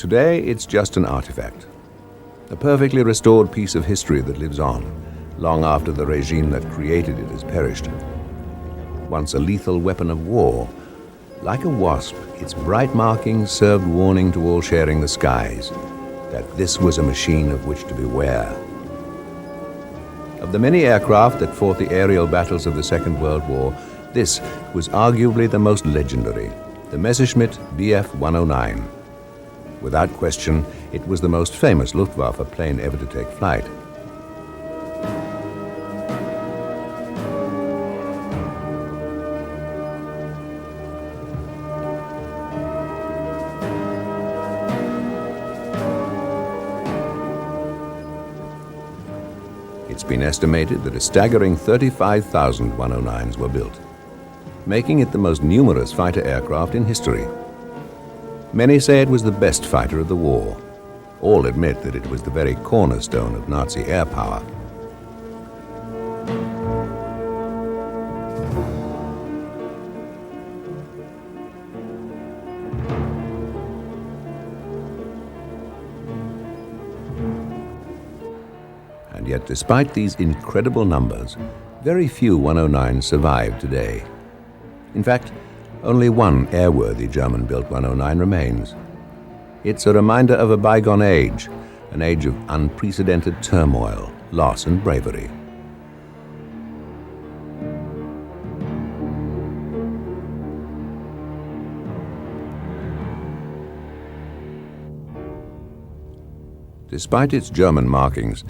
Today, it's just an artifact, a perfectly restored piece of history that lives on, long after the regime that created it has perished. Once a lethal weapon of war, like a wasp, its bright markings served warning to all sharing the skies that this was a machine of which to beware. Of the many aircraft that fought the aerial battles of the Second World War, this was arguably the most legendary, the Messerschmitt Bf 109. Without question, it was the most famous Luftwaffe plane ever to take flight. It's been estimated that a staggering 35,000 109s were built, making it the most numerous fighter aircraft in history. Many say it was the best fighter of the war. All admit that it was the very cornerstone of Nazi air power. And yet, despite these incredible numbers, very few 109s survive today. In fact, only one airworthy German-built 109 remains. It's a reminder of a bygone age, an age of unprecedented turmoil, loss, and bravery. Despite its German markings,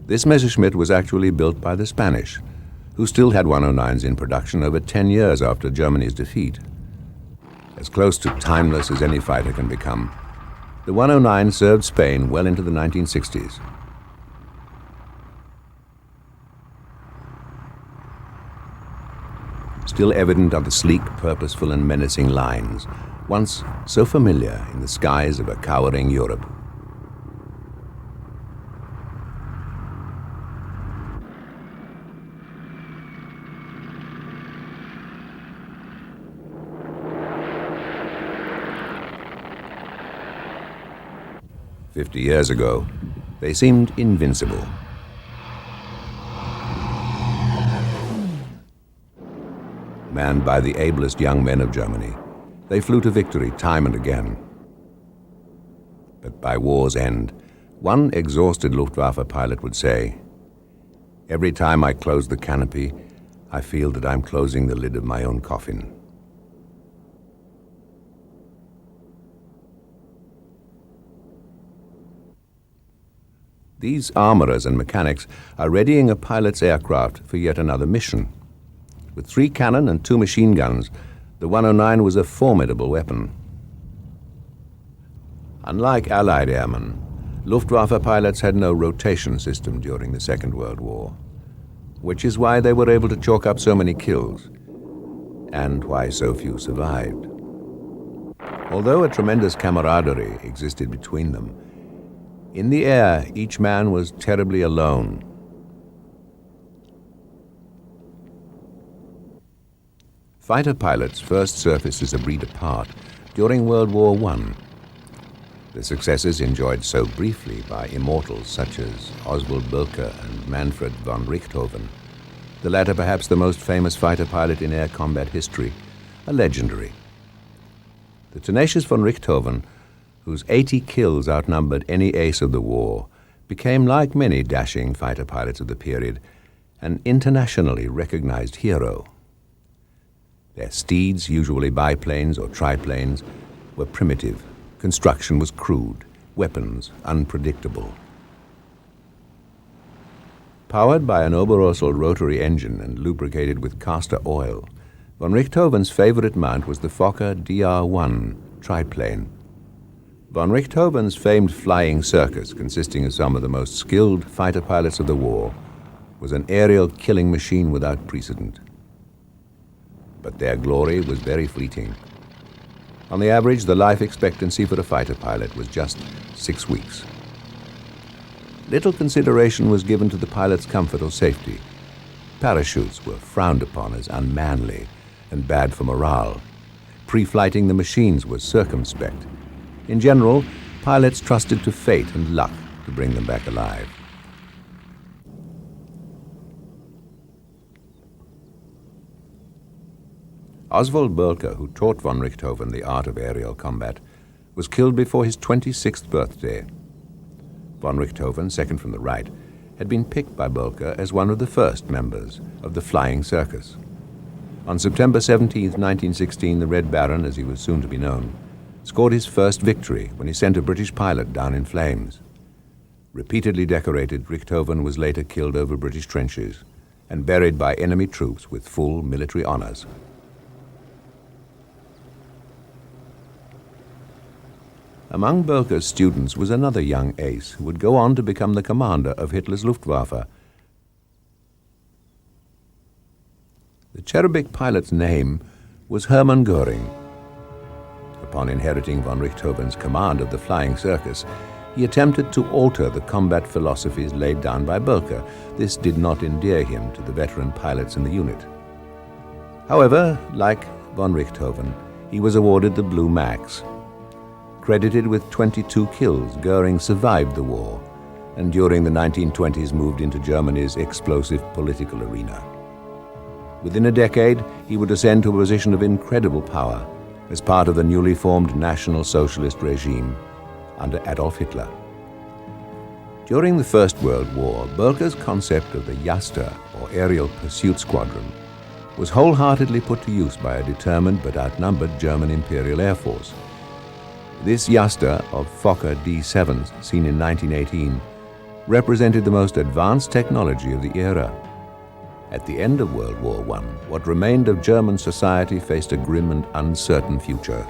this Messerschmitt was actually built by the Spanish, who still had 109s in production over 10 years after Germany's defeat. As close to timeless as any fighter can become, the 109 served Spain well into the 1960s. Still evident are the sleek, purposeful, and menacing lines, once so familiar in the skies of a cowering Europe. "50 years ago, they seemed invincible. Manned by the ablest young men of Germany, they flew to victory time and again. But by war's end, one exhausted Luftwaffe pilot would say, "Every time I close the canopy, I feel that I'm closing the lid of my own coffin." These armorers and mechanics are readying a pilot's aircraft for yet another mission. With 3 cannon and 2 machine guns, the 109 was a formidable weapon. Unlike Allied airmen, Luftwaffe pilots had no rotation system during the Second World War, which is why they were able to chalk up so many kills, and why so few survived. Although a tremendous camaraderie existed between them, in the air, each man was terribly alone. Fighter pilots first surfaced as a breed apart during World War I. The successes enjoyed so briefly by immortals such as Oswald Bölker and Manfred von Richthofen, the latter perhaps the most famous fighter pilot in air combat history, are legendary. The tenacious von Richthofen, whose 80 kills outnumbered any ace of the war, became, like many dashing fighter pilots of the period, an internationally recognized hero. Their steeds, usually biplanes or triplanes, were primitive, construction was crude, weapons unpredictable. Powered by an Oberursel rotary engine and lubricated with castor oil, von Richthofen's favorite mount was the Fokker DR-1 triplane. Von Richthofen's famed flying circus, consisting of some of the most skilled fighter pilots of the war, was an aerial killing machine without precedent. But their glory was very fleeting. On the average, the life expectancy for a fighter pilot was just 6 weeks. Little consideration was given to the pilot's comfort or safety. Parachutes were frowned upon as unmanly and bad for morale. Pre-flighting the machines was circumspect. In general, pilots trusted to fate and luck to bring them back alive. Oswald Bölker, who taught von Richthofen the art of aerial combat, was killed before his 26th birthday. Von Richthofen, second from the right, had been picked by Bölker as one of the first members of the Flying Circus. On September 17, 1916, the Red Baron, as he was soon to be known, scored his first victory when he sent a British pilot down in flames. Repeatedly decorated, Richthofen was later killed over British trenches and buried by enemy troops with full military honors. Among Bölker's students was another young ace who would go on to become the commander of Hitler's Luftwaffe. The cherubic pilot's name was Hermann Göring. Upon inheriting von Richthofen's command of the Flying Circus, he attempted to alter the combat philosophies laid down by Bölker. This did not endear him to the veteran pilots in the unit. However, like von Richthofen, he was awarded the Blue Max. Credited with 22 kills, Göring survived the war, and during the 1920s moved into Germany's explosive political arena. Within a decade, he would ascend to a position of incredible power as part of the newly formed National Socialist regime under Adolf Hitler. During the First World War, Bölker's concept of the Jaster, or Aerial Pursuit Squadron, was wholeheartedly put to use by a determined but outnumbered German Imperial Air Force. This Jaster of Fokker D-7s, seen in 1918, represented the most advanced technology of the era. At the end of World War I, what remained of German society faced a grim and uncertain future.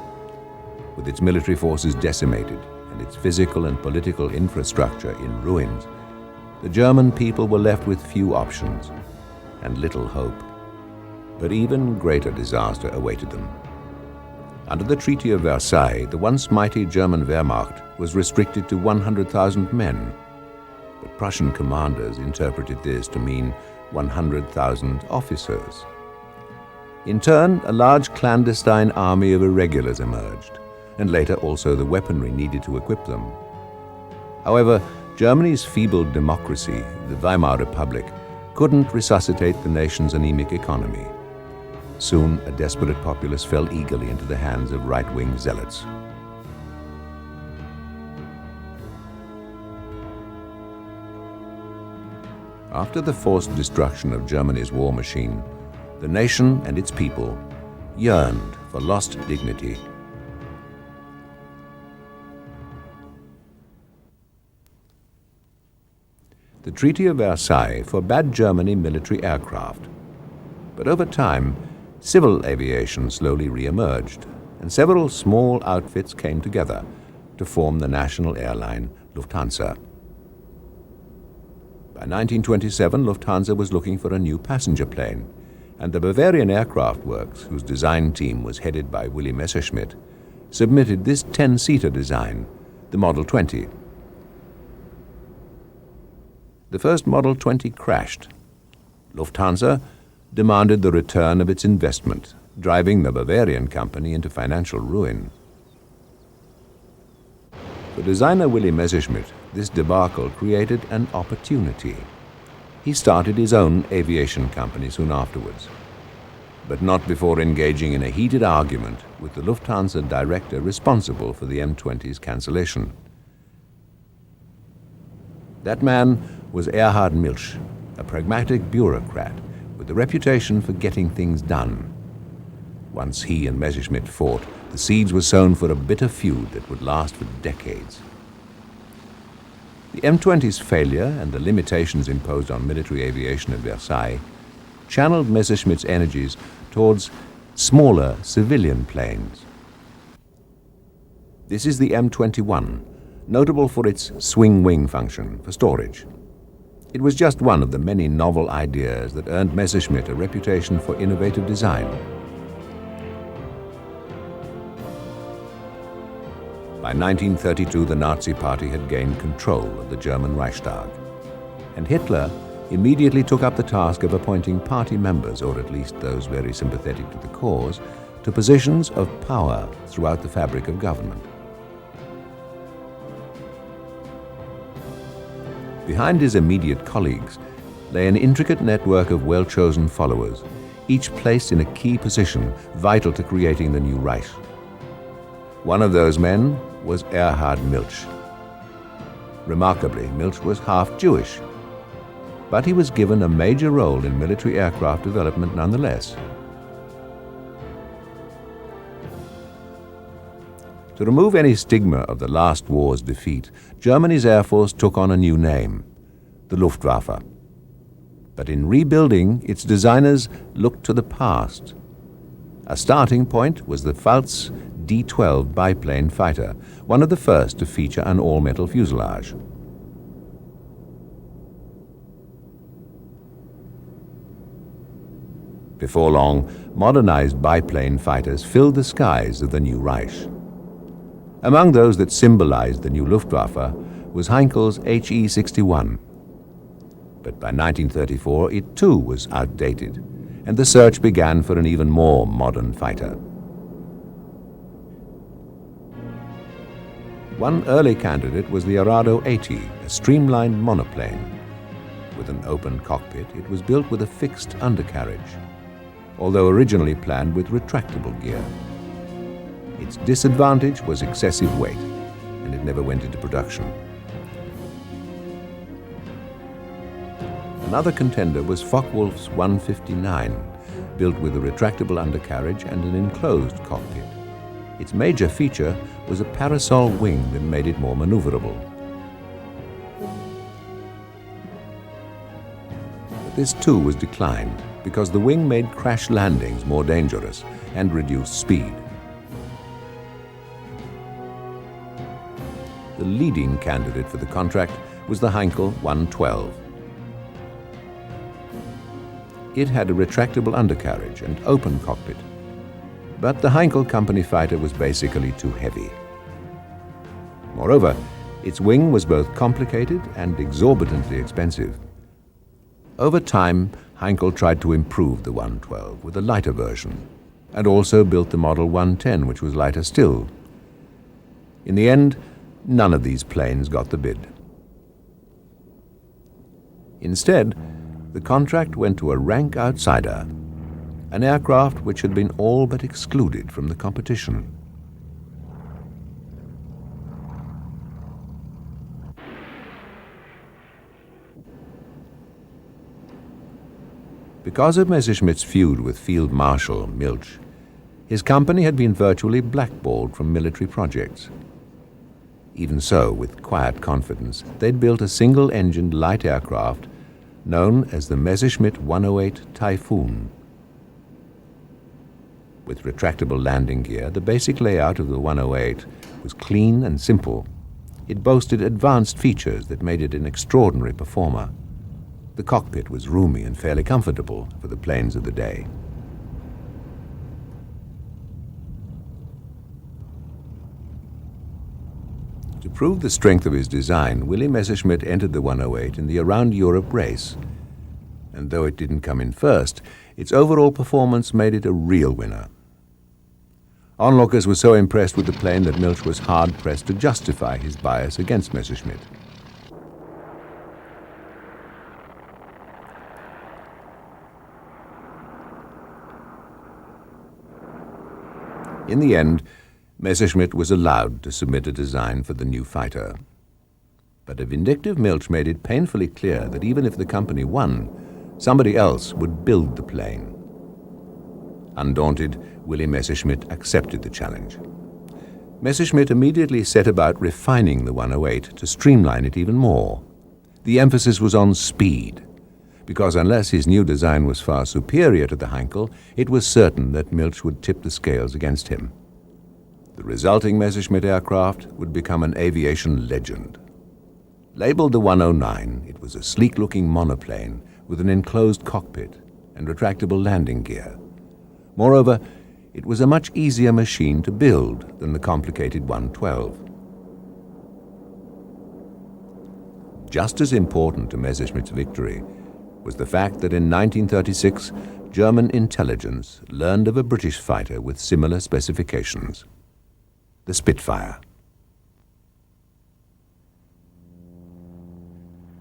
With its military forces decimated and its physical and political infrastructure in ruins, the German people were left with few options and little hope. But even greater disaster awaited them. Under the Treaty of Versailles, the once mighty German Wehrmacht was restricted to 100,000 men, but Prussian commanders interpreted this to mean 100,000 officers. In turn, a large clandestine army of irregulars emerged, and later also the weaponry needed to equip them. However, Germany's feeble democracy, the Weimar Republic, couldn't resuscitate the nation's anemic economy. Soon, a desperate populace fell eagerly into the hands of right-wing zealots. After the forced destruction of Germany's war machine, the nation and its people yearned for lost dignity. The Treaty of Versailles forbade Germany military aircraft, but over time, civil aviation slowly re-emerged, and several small outfits came together to form the national airline Lufthansa. By 1927, Lufthansa was looking for a new passenger plane, and the Bavarian Aircraft Works, whose design team was headed by Willy Messerschmitt, submitted this 10-seater design, the Model 20. The first Model 20 crashed. Lufthansa demanded the return of its investment, driving the Bavarian company into financial ruin. For designer Willy Messerschmitt, this debacle created an opportunity. He started his own aviation company soon afterwards, but not before engaging in a heated argument with the Lufthansa director responsible for the M20's cancellation. That man was Erhard Milch, a pragmatic bureaucrat with a reputation for getting things done. Once he and Messerschmitt fought, the seeds were sown for a bitter feud that would last for decades. The M20's failure and the limitations imposed on military aviation at Versailles channeled Messerschmitt's energies towards smaller civilian planes. This is the M21, notable for its swing wing function for storage. It was just one of the many novel ideas that earned Messerschmitt a reputation for innovative design. By 1932, the Nazi Party had gained control of the German Reichstag, and Hitler immediately took up the task of appointing party members, or at least those very sympathetic to the cause, to positions of power throughout the fabric of government. Behind his immediate colleagues lay an intricate network of well-chosen followers, each placed in a key position vital to creating the new Reich. One of those men was Erhard Milch. Remarkably, Milch was half Jewish, but he was given a major role in military aircraft development nonetheless. To remove any stigma of the last war's defeat, Germany's Air Force took on a new name, the Luftwaffe. But in rebuilding, its designers looked to the past. A starting point was the Pfalz D-12 biplane fighter, one of the first to feature an all-metal fuselage. Before long, modernized biplane fighters filled the skies of the new Reich. Among those that symbolized the new Luftwaffe was Heinkel's HE-61. But by 1934, it too was outdated, and the search began for an even more modern fighter. One early candidate was the Arado 80, a streamlined monoplane. With an open cockpit, it was built with a fixed undercarriage, although originally planned with retractable gear. Its disadvantage was excessive weight, and it never went into production. Another contender was Focke-Wulf's 159, built with a retractable undercarriage and an enclosed cockpit. Its major feature was a parasol wing that made it more maneuverable. But this too was declined because the wing made crash landings more dangerous and reduced speed. The leading candidate for the contract was the Heinkel 112. It had a retractable undercarriage and open cockpit, but the Heinkel company fighter was basically too heavy. Moreover, its wing was both complicated and exorbitantly expensive. Over time, Heinkel tried to improve the 112 with a lighter version, and also built the Model 110, which was lighter still. In the end, none of these planes got the bid. Instead, the contract went to a rank outsider, an aircraft which had been all but excluded from the competition. Because of Messerschmitt's feud with Field Marshal Milch, his company had been virtually blackballed from military projects. Even so, with quiet confidence, they'd built a single-engined light aircraft known as the Messerschmitt 108 Typhoon. With retractable landing gear, the basic layout of the 108 was clean and simple. It boasted advanced features that made it an extraordinary performer. The cockpit was roomy and fairly comfortable for the planes of the day. To prove the strength of his design, Willy Messerschmitt entered the 108 in the Around Europe race. And though it didn't come in first, its overall performance made it a real winner. Onlookers were so impressed with the plane that Milch was hard-pressed to justify his bias against Messerschmitt. In the end, Messerschmitt was allowed to submit a design for the new fighter. But a vindictive Milch made it painfully clear that even if the company won, somebody else would build the plane. Undaunted, Willy Messerschmitt accepted the challenge. Messerschmitt immediately set about refining the 108 to streamline it even more. The emphasis was on speed, because unless his new design was far superior to the Heinkel, it was certain that Milch would tip the scales against him. The resulting Messerschmitt aircraft would become an aviation legend. Labeled the 109, it was a sleek-looking monoplane with an enclosed cockpit and retractable landing gear. Moreover, it was a much easier machine to build than the complicated 112. Just as important to Messerschmitt's victory was the fact that in 1936, German intelligence learned of a British fighter with similar specifications, the Spitfire.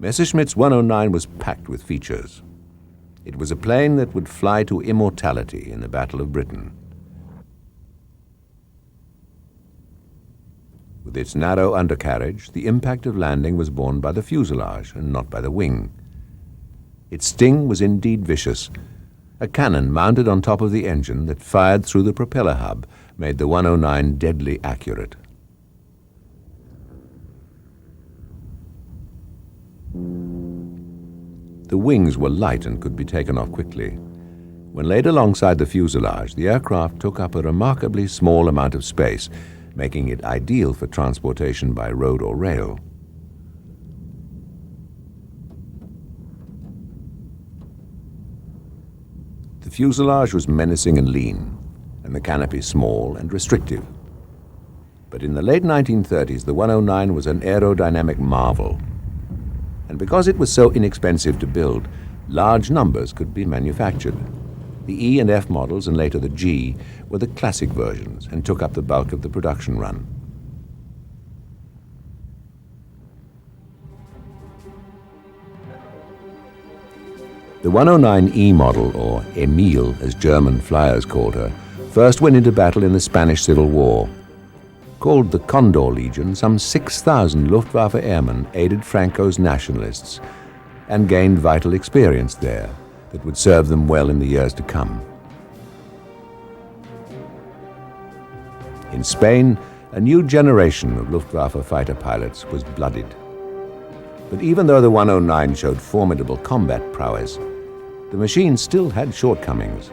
Messerschmitt's 109 was packed with features. It was a plane that would fly to immortality in the Battle of Britain. With its narrow undercarriage, the impact of landing was borne by the fuselage and not by the wing. Its sting was indeed vicious. A cannon mounted on top of the engine that fired through the propeller hub made the 109 deadly accurate. The wings were light and could be taken off quickly. When laid alongside the fuselage, the aircraft took up a remarkably small amount of space, making it ideal for transportation by road or rail. The fuselage was menacing and lean, and the canopy small and restrictive. But in the late 1930s, the 109 was an aerodynamic marvel. And because it was so inexpensive to build, large numbers could be manufactured. The E and F models, and later the G, were the classic versions and took up the bulk of the production run. The 109E model, or Emile as German flyers called her, first went into battle in the Spanish Civil War. Called the Condor Legion, some 6,000 Luftwaffe airmen aided Franco's nationalists and gained vital experience there that would serve them well in the years to come. In Spain, a new generation of Luftwaffe fighter pilots was blooded. But even though the 109 showed formidable combat prowess, the machine still had shortcomings.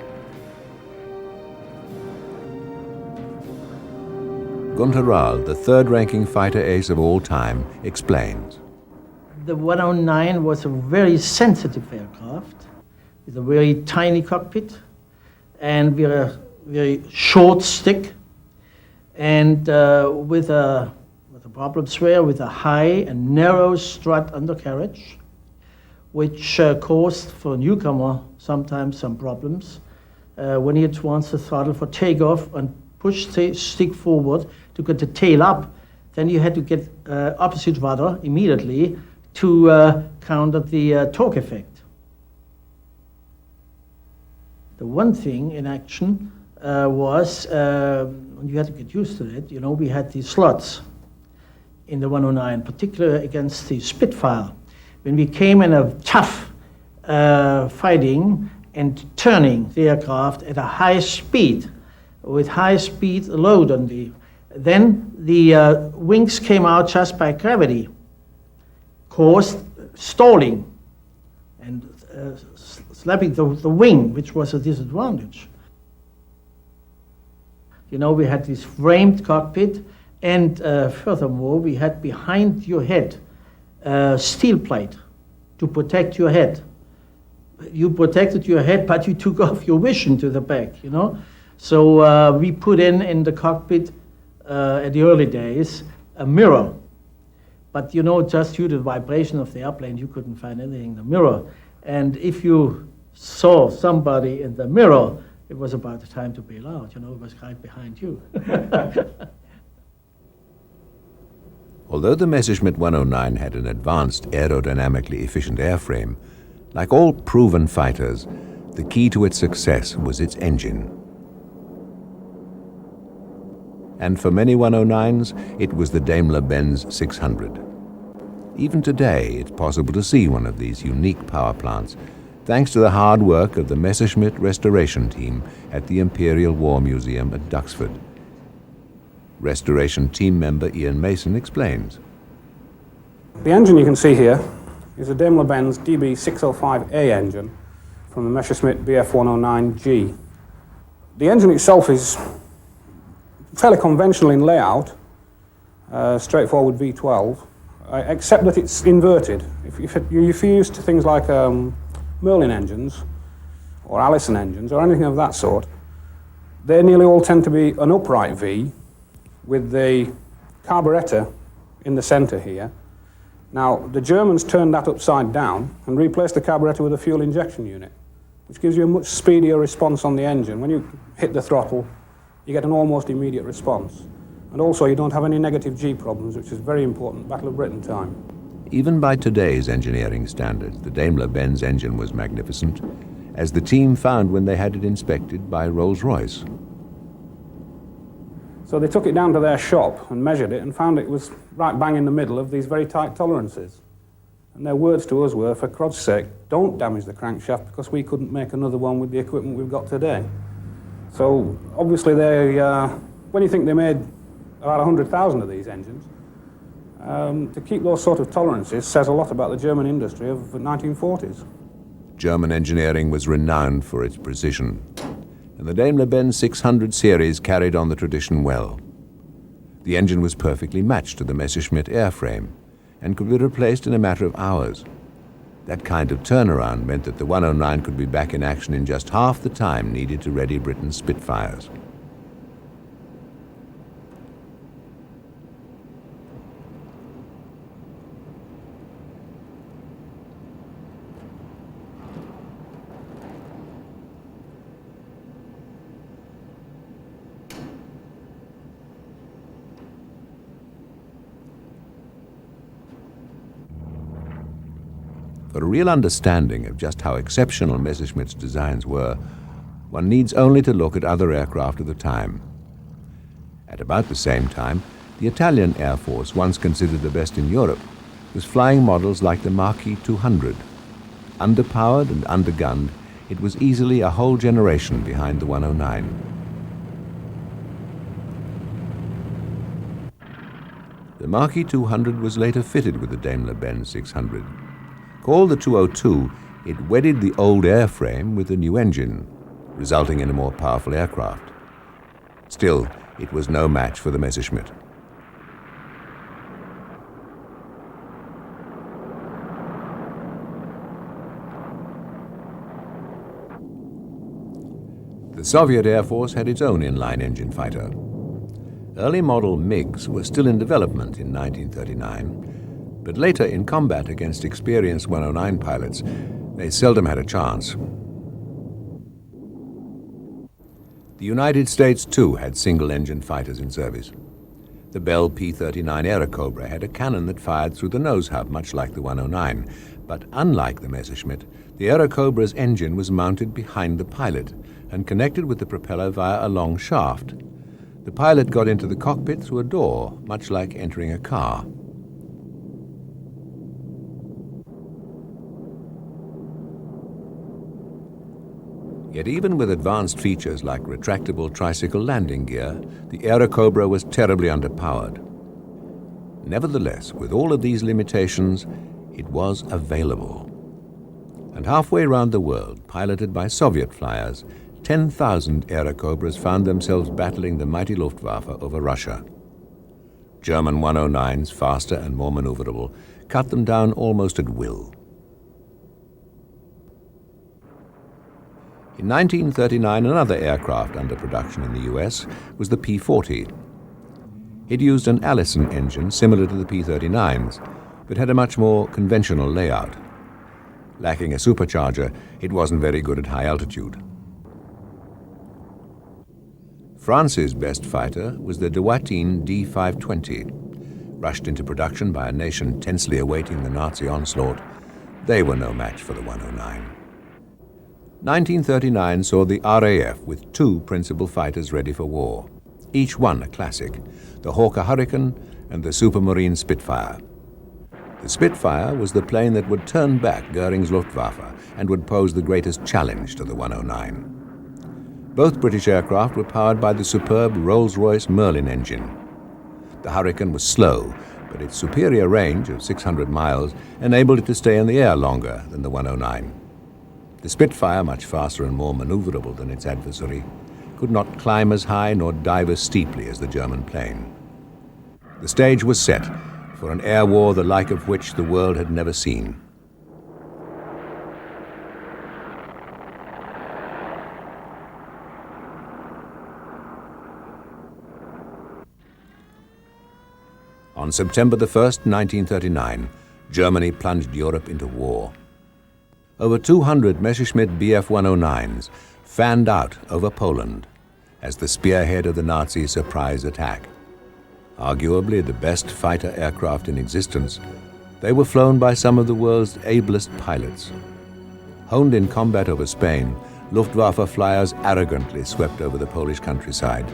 Gunther Rahl, the third-ranking fighter ace of all time, explains. The 109 was a very sensitive aircraft with a very tiny cockpit and with a very short stick, and with the problems were with a high and narrow strut undercarriage, which caused for a newcomer sometimes some problems when he had to answer the throttle for takeoff and push the stick forward to get the tail up. Then you had to get opposite rudder immediately to counter the torque effect. The one thing in action was, you had to get used to it, we had these slots in the 109, particularly against the Spitfire. When we came in a tough fighting and turning the aircraft at a high speed, with high speed load on then the wings came out just by gravity, caused stalling and slapping the wing, which was a disadvantage. We had this framed cockpit, and furthermore, we had behind your head steel plate to protect your head. You protected your head, but you took off your vision to the back, So we put in the cockpit at the early days a mirror. But just due to the vibration of the airplane, you couldn't find anything in the mirror. And if you saw somebody in the mirror, it was about the time to bail out, it was right behind you. Although the Messerschmitt 109 had an advanced aerodynamically efficient airframe, like all proven fighters, the key to its success was its engine. And for many 109s, it was the Daimler-Benz 600. Even today, it's possible to see one of these unique power plants, thanks to the hard work of the Messerschmitt restoration team at the Imperial War Museum at Duxford. Restoration team member Ian Mason explains. The engine you can see here is a Daimler-Benz DB605A engine from the Messerschmitt Bf109G. The engine itself is fairly conventional in layout, straightforward V12, except that it's inverted. If you're used to things like Merlin engines or Allison engines or anything of that sort, they nearly all tend to be an upright V with the carburettor in the center here. Now, the Germans turned that upside down and replaced the carburettor with a fuel injection unit, which gives you a much speedier response on the engine. When you hit the throttle, you get an almost immediate response. And also, you don't have any negative G problems, which is very important, Battle of Britain time. Even by today's engineering standards, the Daimler-Benz engine was magnificent, as the team found when they had it inspected by Rolls-Royce. So they took it down to their shop and measured it and found it was right bang in the middle of these very tight tolerances. And their words to us were, for God's sake, don't damage the crankshaft because we couldn't make another one with the equipment we've got today. So obviously when you think they made about 100,000 of these engines, to keep those sort of tolerances says a lot about the German industry of the 1940s. German engineering was renowned for its precision, and the Daimler-Benz 600 series carried on the tradition well. The engine was perfectly matched to the Messerschmitt airframe and could be replaced in a matter of hours. That kind of turnaround meant that the 109 could be back in action in just half the time needed to ready Britain's Spitfires. For a real understanding of just how exceptional Messerschmitt's designs were, one needs only to look at other aircraft of the time. At about the same time, the Italian Air Force, once considered the best in Europe, was flying models like the Marquis 200. Underpowered and undergunned, it was easily a whole generation behind the 109. The Marquis 200 was later fitted with the Daimler-Benz 600. Called the 202, it wedded the old airframe with the new engine, resulting in a more powerful aircraft. Still, it was no match for the Messerschmitt. The Soviet Air Force had its own inline engine fighter. Early model MiGs were still in development in 1939, but later in combat against experienced 109 pilots, they seldom had a chance. The United States, too, had single-engine fighters in service. The Bell P-39 Airacobra had a cannon that fired through the nose hub, much like the 109. But unlike the Messerschmitt, the Aerocobra's engine was mounted behind the pilot and connected with the propeller via a long shaft. The pilot got into the cockpit through a door, much like entering a car. Yet even with advanced features like retractable tricycle landing gear, the Airacobra was terribly underpowered. Nevertheless, with all of these limitations, it was available. And halfway around the world, piloted by Soviet flyers, 10,000 Airacobras found themselves battling the mighty Luftwaffe over Russia. German 109s, faster and more maneuverable, cut them down almost at will. In 1939, another aircraft under production in the US was the P-40. It used an Allison engine similar to the P-39s, but had a much more conventional layout. Lacking a supercharger, it wasn't very good at high altitude. France's best fighter was the De Watine D-520. Rushed into production by a nation tensely awaiting the Nazi onslaught, they were no match for the 109. 1939 saw the RAF with two principal fighters ready for war, each one a classic, the Hawker Hurricane and the Supermarine Spitfire. The Spitfire was the plane that would turn back Goering's Luftwaffe and would pose the greatest challenge to the 109. Both British aircraft were powered by the superb Rolls-Royce Merlin engine. The Hurricane was slow, but its superior range of 600 miles enabled it to stay in the air longer than the 109. The Spitfire, much faster and more maneuverable than its adversary, could not climb as high nor dive as steeply as the German plane. The stage was set for an air war the like of which the world had never seen. On September the 1st, 1939, Germany plunged Europe into war. Over 200 Messerschmitt Bf 109s fanned out over Poland as the spearhead of the Nazi surprise attack. Arguably the best fighter aircraft in existence, They were flown by some of the world's ablest pilots. Honed in combat over Spain, Luftwaffe flyers arrogantly swept over the Polish countryside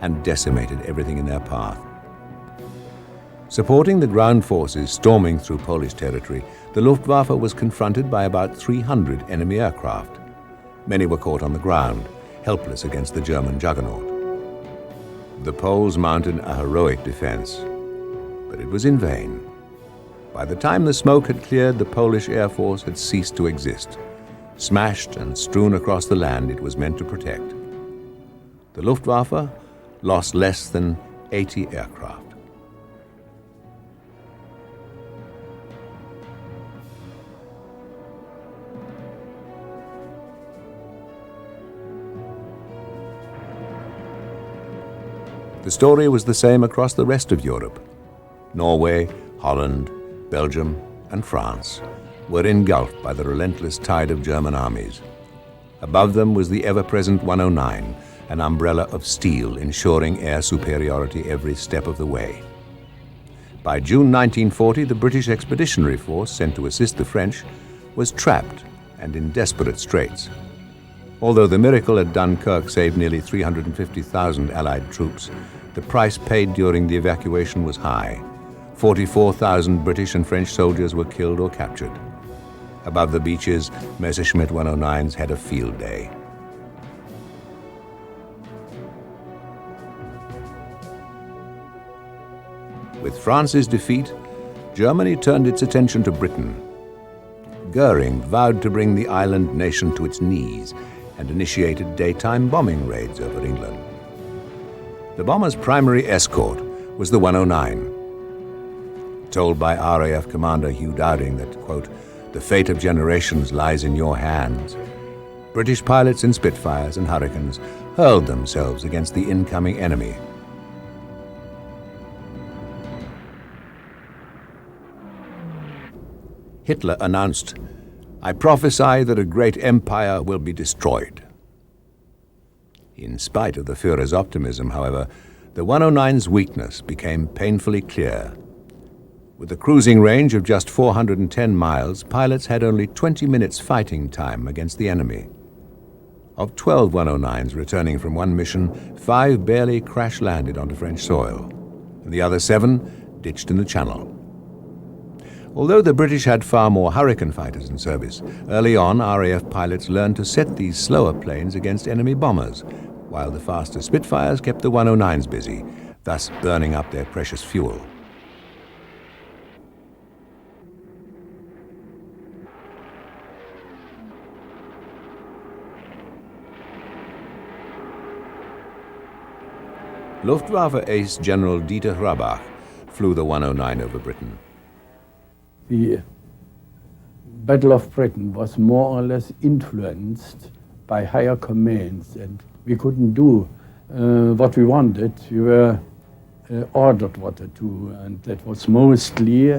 and decimated everything in their path. Supporting the ground forces storming through Polish territory, the Luftwaffe was confronted by about 300 enemy aircraft. Many were caught on the ground, helpless against the German juggernaut. The Poles mounted a heroic defense, but it was in vain. By the time the smoke had cleared, the Polish Air Force had ceased to exist. Smashed and strewn across the land it was meant to protect. The Luftwaffe lost less than 80 aircraft. The story was the same across the rest of Europe. Norway, Holland, Belgium, and France were engulfed by the relentless tide of German armies. Above them was the ever-present 109, an umbrella of steel ensuring air superiority every step of the way. By June 1940, the British Expeditionary Force sent to assist the French was trapped and in desperate straits. Although the miracle at Dunkirk saved nearly 350,000 Allied troops, the price paid during the evacuation was high. 44,000 British and French soldiers were killed or captured. Above the beaches, Messerschmitt 109s had a field day. With France's defeat, Germany turned its attention to Britain. Goering vowed to bring the island nation to its knees and initiated daytime bombing raids over England. The bomber's primary escort was the 109. Told by RAF Commander Hugh Dowding that, quote, "The fate of generations lies in your hands," British pilots in Spitfires and Hurricanes hurled themselves against the incoming enemy. Hitler announced, "I prophesy that a great empire will be destroyed." In spite of the Führer's optimism, however, the 109's weakness became painfully clear. With a cruising range of just 410 miles, pilots had only 20 minutes fighting time against the enemy. Of 12 109s returning from one mission, 5 barely crash-landed onto French soil, and the other 7 ditched in the Channel. Although the British had far more Hurricane fighters in service, early on RAF pilots learned to set these slower planes against enemy bombers, while the faster Spitfires kept the 109s busy, thus burning up their precious fuel. Luftwaffe ace General Dieter Hrabach flew the 109 over Britain. The Battle of Britain was more or less influenced by higher commands, and we couldn't do what we wanted. We were ordered what to do, and that was mostly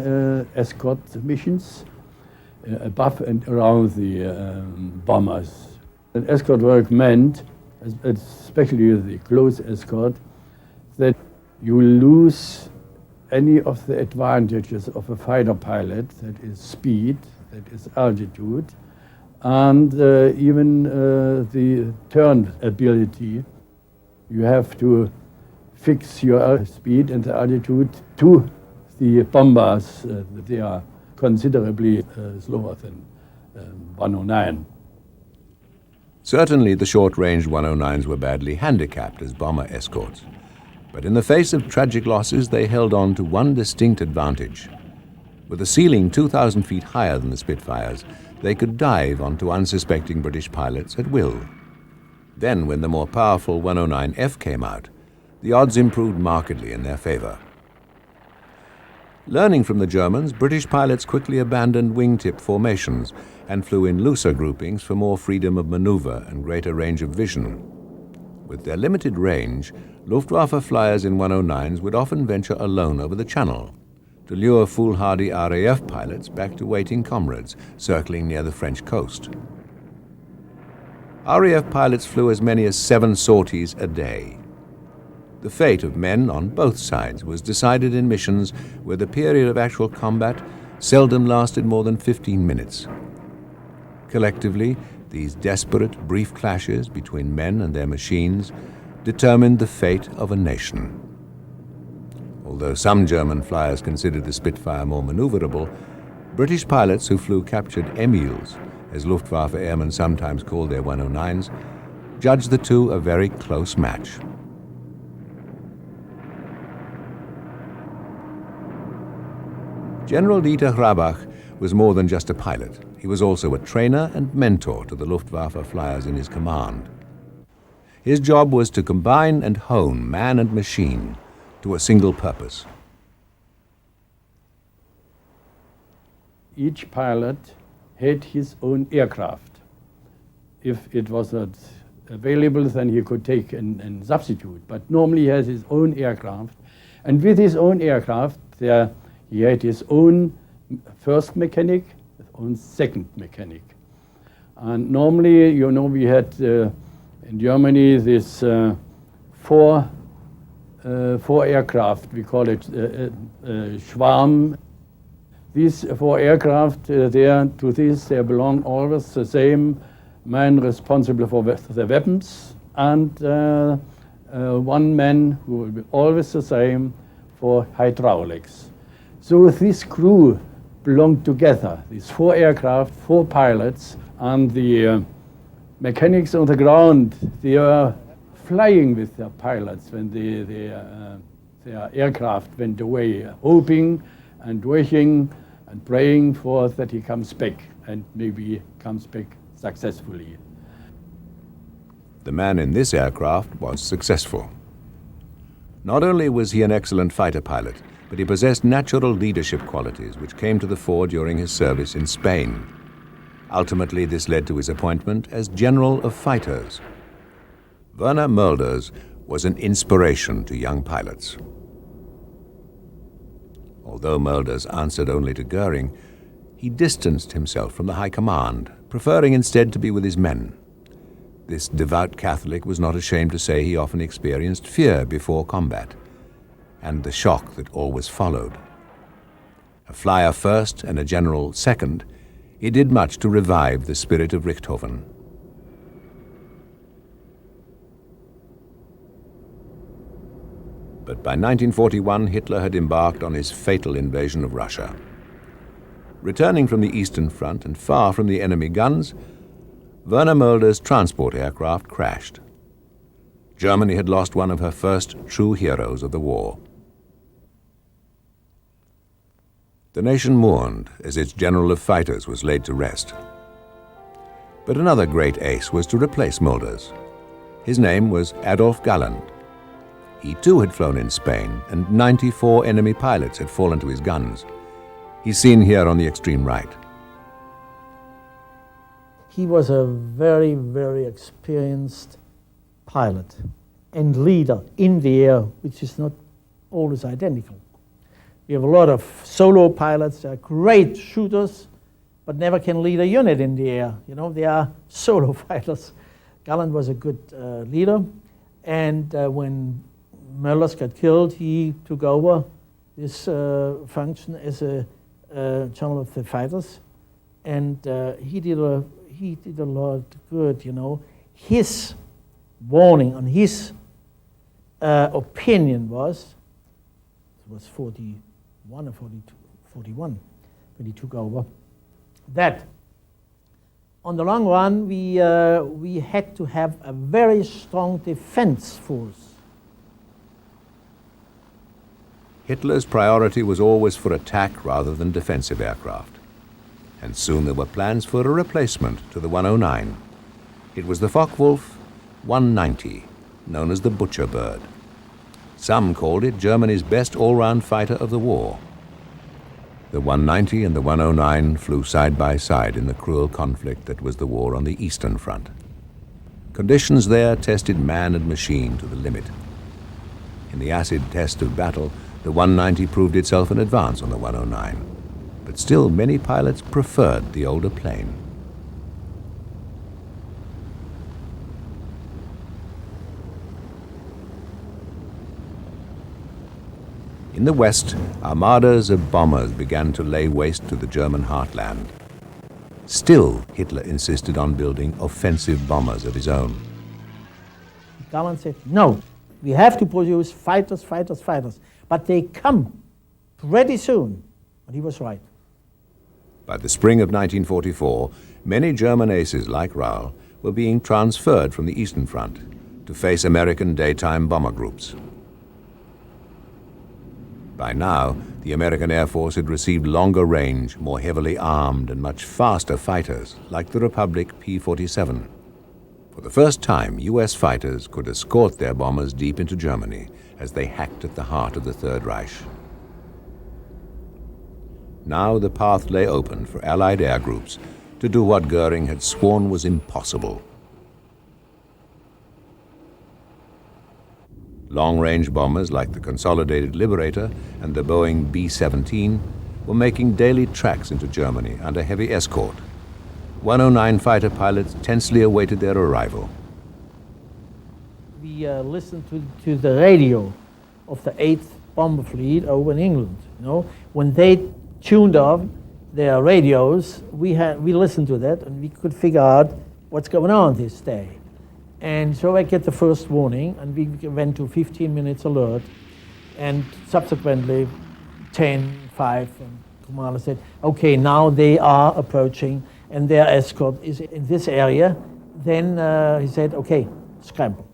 escort missions above and around the bombers. And escort work meant, especially the close escort, that you lose any of the advantages of a fighter pilot, that is speed, that is altitude, and even the turn ability. You have to fix your speed and the altitude to the bombers. They are considerably slower than 109. Certainly the short-range 109s were badly handicapped as bomber escorts. But in the face of tragic losses, they held on to one distinct advantage. With a ceiling 2,000 feet higher than the Spitfires, they could dive onto unsuspecting British pilots at will. Then, when the more powerful 109F came out, the odds improved markedly in their favor. Learning from the Germans, British pilots quickly abandoned wingtip formations and flew in looser groupings for more freedom of maneuver and greater range of vision. With their limited range, Luftwaffe flyers in 109s would often venture alone over the Channel to lure foolhardy RAF pilots back to waiting comrades circling near the French coast. RAF pilots flew as many as 7 sorties a day. The fate of men on both sides was decided in missions where the period of actual combat seldom lasted more than 15 minutes. Collectively, these desperate, brief clashes between men and their machines determined the fate of a nation. Although some German flyers considered the Spitfire more maneuverable, British pilots who flew captured Emils, as Luftwaffe airmen sometimes called their 109s, judged the two a very close match. General Dieter Hrabach was more than just a pilot. He was also a trainer and mentor to the Luftwaffe flyers in his command. His job was to combine and hone man and machine to a single purpose. Each pilot had his own aircraft. If it was not available, then he could take and substitute. But normally he has his own aircraft. And with his own aircraft, he had his own first mechanic, his own second mechanic. And normally, you know, we had in Germany this four aircraft. We call it Schwarm. These four aircraft, they belong always the same man responsible for the weapons, and one man who will be always the same for hydraulics. So this crew belonged together, these four aircraft, four pilots, and the mechanics on the ground, they are flying with their pilots when their aircraft went away, hoping and wishing and praying for that he comes back, and maybe comes back successfully. The man in this aircraft was successful. Not only was he an excellent fighter pilot, but he possessed natural leadership qualities which came to the fore during his service in Spain. Ultimately, this led to his appointment as General of Fighters. Werner Mölders was an inspiration to young pilots. Although Mölders answered only to Goering, he distanced himself from the high command, preferring instead to be with his men. This devout Catholic was not ashamed to say he often experienced fear before combat, and the shock that always followed. A flyer first and a general second, he did much to revive the spirit of Richthofen. But by 1941, Hitler had embarked on his fatal invasion of Russia. Returning from the Eastern Front and far from the enemy guns, Werner Mölders' transport aircraft crashed. Germany had lost one of her first true heroes of the war. The nation mourned as its general of fighters was laid to rest. But another great ace was to replace Mölders. His name was Adolf Galland. He too had flown in Spain, and 94 enemy pilots had fallen to his guns. He's seen here on the extreme right. He was a very, very experienced pilot and leader in the air, which is not always identical. We have a lot of solo pilots that are great shooters, but never can lead a unit in the air. You know, they are solo fighters. Galland was a good leader, and when Mölders got killed, he took over this function as a general of the fighters, and he did a lot good. You know, his warning on his opinion was 41 or 42, 41 when he took over, that on the long run we had to have a very strong defense force. Hitler's priority was always for attack rather than defensive aircraft. And soon there were plans for a replacement to the 109. It was the Focke-Wulf 190, known as the Butcher Bird. Some called it Germany's best all-round fighter of the war. The 190 and the 109 flew side by side in the cruel conflict that was the war on the Eastern Front. Conditions there tested man and machine to the limit. In the acid test of battle, the 190 proved itself an advance on the 109, but still many pilots preferred the older plane. In the west, armadas of bombers began to lay waste to the German heartland. Still, Hitler insisted on building offensive bombers of his own. The government said, no, we have to produce fighters, fighters, fighters. But they come pretty soon. And he was right. By the spring of 1944, many German aces like Rahl were being transferred from the Eastern Front to face American daytime bomber groups. By now, the American Air Force had received longer range, more heavily armed and much faster fighters like the Republic P-47. For the first time, US fighters could escort their bombers deep into Germany as they hacked at the heart of the Third Reich. Now the path lay open for Allied air groups to do what Goering had sworn was impossible. Long-range bombers like the Consolidated Liberator and the Boeing B-17 were making daily tracks into Germany under heavy escort. 109 fighter pilots tensely awaited their arrival. We listened to the radio of the 8th Bomber Fleet over in England. You know, when they tuned off their radios, we listened to that and we could figure out what's going on this day. And so I get the first warning, and we went to 15 minutes alert, and subsequently 10, 5, and commander said, okay, now they are approaching and their escort is in this area. Then he said, okay, scramble.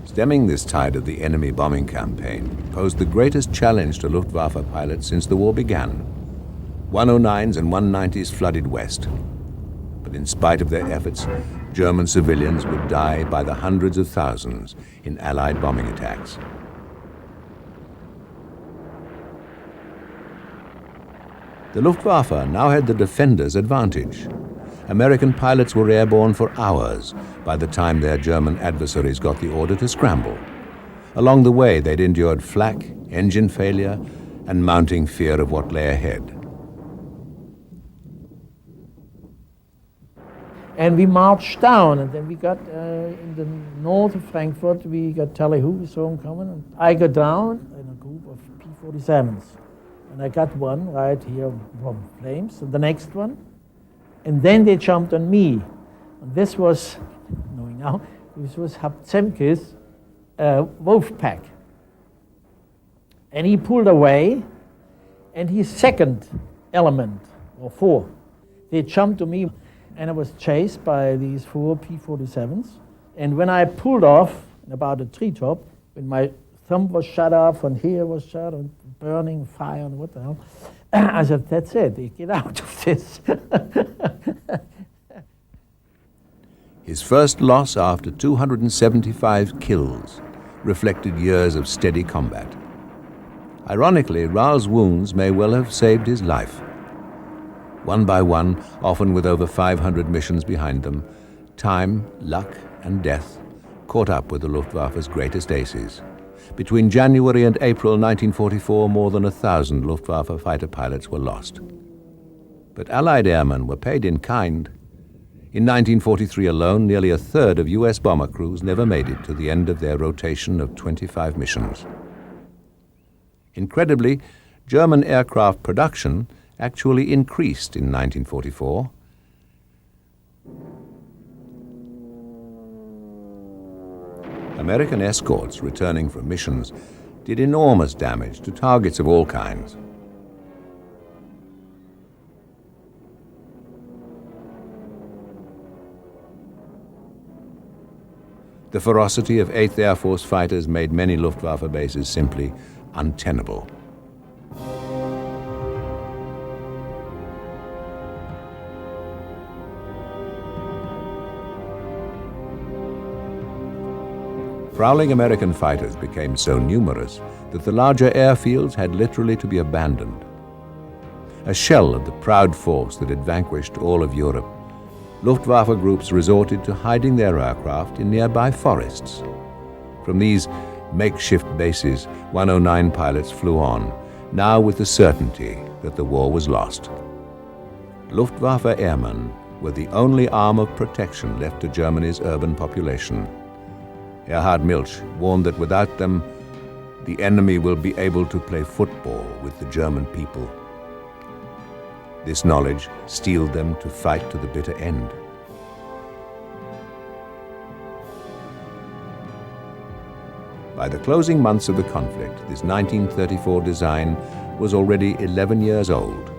Stemming this tide of the enemy bombing campaign posed the greatest challenge to Luftwaffe pilots since the war began. 109s and 190s flooded west. But in spite of their efforts, German civilians would die by the hundreds of thousands in Allied bombing attacks. The Luftwaffe now had the defender's advantage. American pilots were airborne for hours by the time their German adversaries got the order to scramble. Along the way, they'd endured flak, engine failure, and mounting fear of what lay ahead. And we marched down, and then we got in the north of Frankfurt, we got Talleyrand, saw him coming, and I got down in a group of P-47s. And I got one right here from flames, and the next one. And then they jumped on me. And this was, knowing now, this was Zemke's wolf pack. And he pulled away, and his second element, or 4, they jumped to me, and I was chased by these 4 P-47s. And when I pulled off about a treetop, when my thumb was shut off, and here was shut, and burning fire, and what the hell, I said, that's it, get out of this. His first loss after 275 kills reflected years of steady combat. Ironically, Rahl's wounds may well have saved his life. One by one, often with over 500 missions behind them, time, luck, and death caught up with the Luftwaffe's greatest aces. Between January and April 1944, more than 1,000 Luftwaffe fighter pilots were lost. But Allied airmen were paid in kind. In 1943 alone, nearly a third of US bomber crews never made it to the end of their rotation of 25 missions. Incredibly, German aircraft production actually increased in 1944. American escorts returning from missions did enormous damage to targets of all kinds. The ferocity of 8th Air Force fighters made many Luftwaffe bases simply untenable. Prowling American fighters became so numerous that the larger airfields had literally to be abandoned. A shell of the proud force that had vanquished all of Europe, Luftwaffe groups resorted to hiding their aircraft in nearby forests. From these makeshift bases, 109 pilots flew on, now with the certainty that the war was lost. Luftwaffe airmen were the only arm of protection left to Germany's urban population. Erhard Milch warned that without them, the enemy will be able to play football with the German people. This knowledge steeled them to fight to the bitter end. By the closing months of the conflict, this 1934 design was already 11 years old.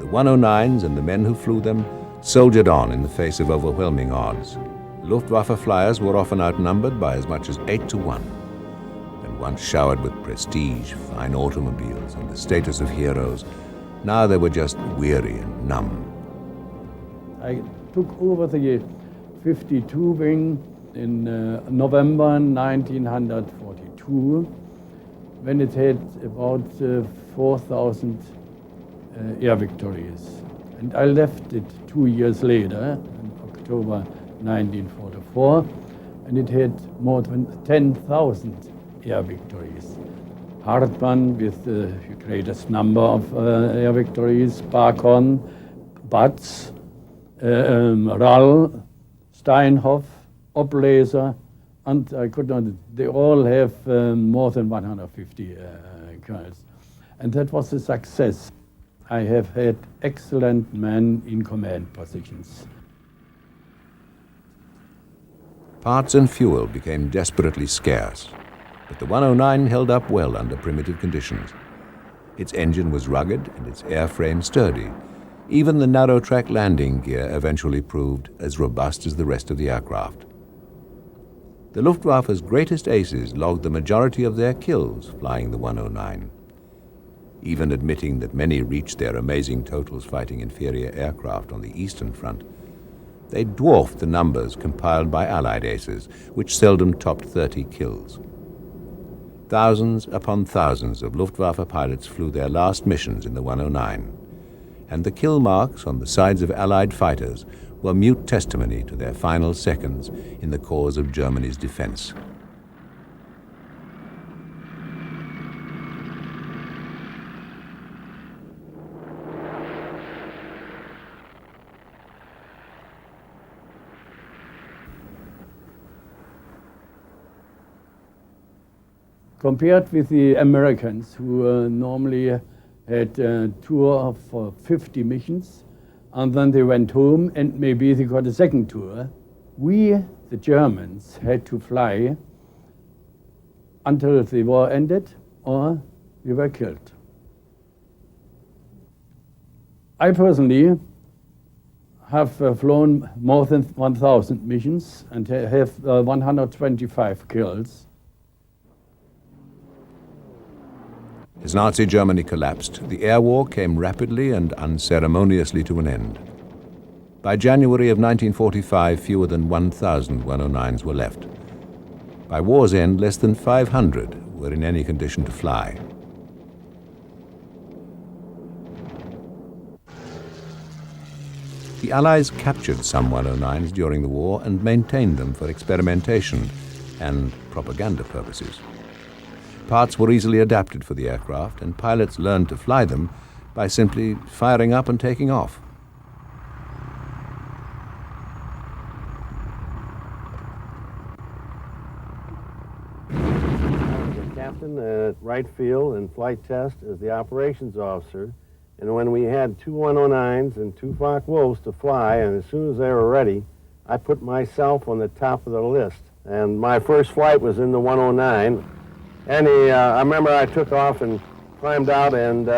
The 109s and the men who flew them soldiered on in the face of overwhelming odds. Luftwaffe flyers were often outnumbered by as much as 8 to 1. And once showered with prestige, fine automobiles, and the status of heroes, now they were just weary and numb. I took over the 52 wing in November 1942, when it had about 4,000 air victories. And I left it 2 years later, in October 1944, and it had more than 10,000 air victories. Hartmann with the greatest number of air victories, Barkhorn, Batz, Rall, Steinhoff, Oblaser, and I could not, they all have more than 150 kills. And that was a success. I have had excellent men in command positions. Parts and fuel became desperately scarce, but the 109 held up well under primitive conditions. Its engine was rugged and its airframe sturdy. Even the narrow-track landing gear eventually proved as robust as the rest of the aircraft. The Luftwaffe's greatest aces logged the majority of their kills flying the 109. Even admitting that many reached their amazing totals fighting inferior aircraft on the Eastern Front, they dwarfed the numbers compiled by Allied aces, which seldom topped 30 kills. Thousands upon thousands of Luftwaffe pilots flew their last missions in the 109, and the kill marks on the sides of Allied fighters were mute testimony to their final seconds in the cause of Germany's defense. Compared with the Americans, who normally had a tour for 50 missions, and then they went home and maybe they got a second tour, we, the Germans, had to fly until the war ended or we were killed. I personally have flown more than 1,000 missions and have 125 kills. As Nazi Germany collapsed, the air war came rapidly and unceremoniously to an end. By January of 1945, fewer than 1,000 109s were left. By war's end, less than 500 were in any condition to fly. The Allies captured some 109s during the war and maintained them for experimentation and propaganda purposes. Parts were easily adapted for the aircraft, and pilots learned to fly them by simply firing up and taking off. The captain at right field and flight test as the operations officer, and when we had 2 109s and 2 Focke-Wulfs to fly, and as soon as they were ready, I put myself on the top of the list. And my first flight was in the 109. I remember I took off and climbed out, and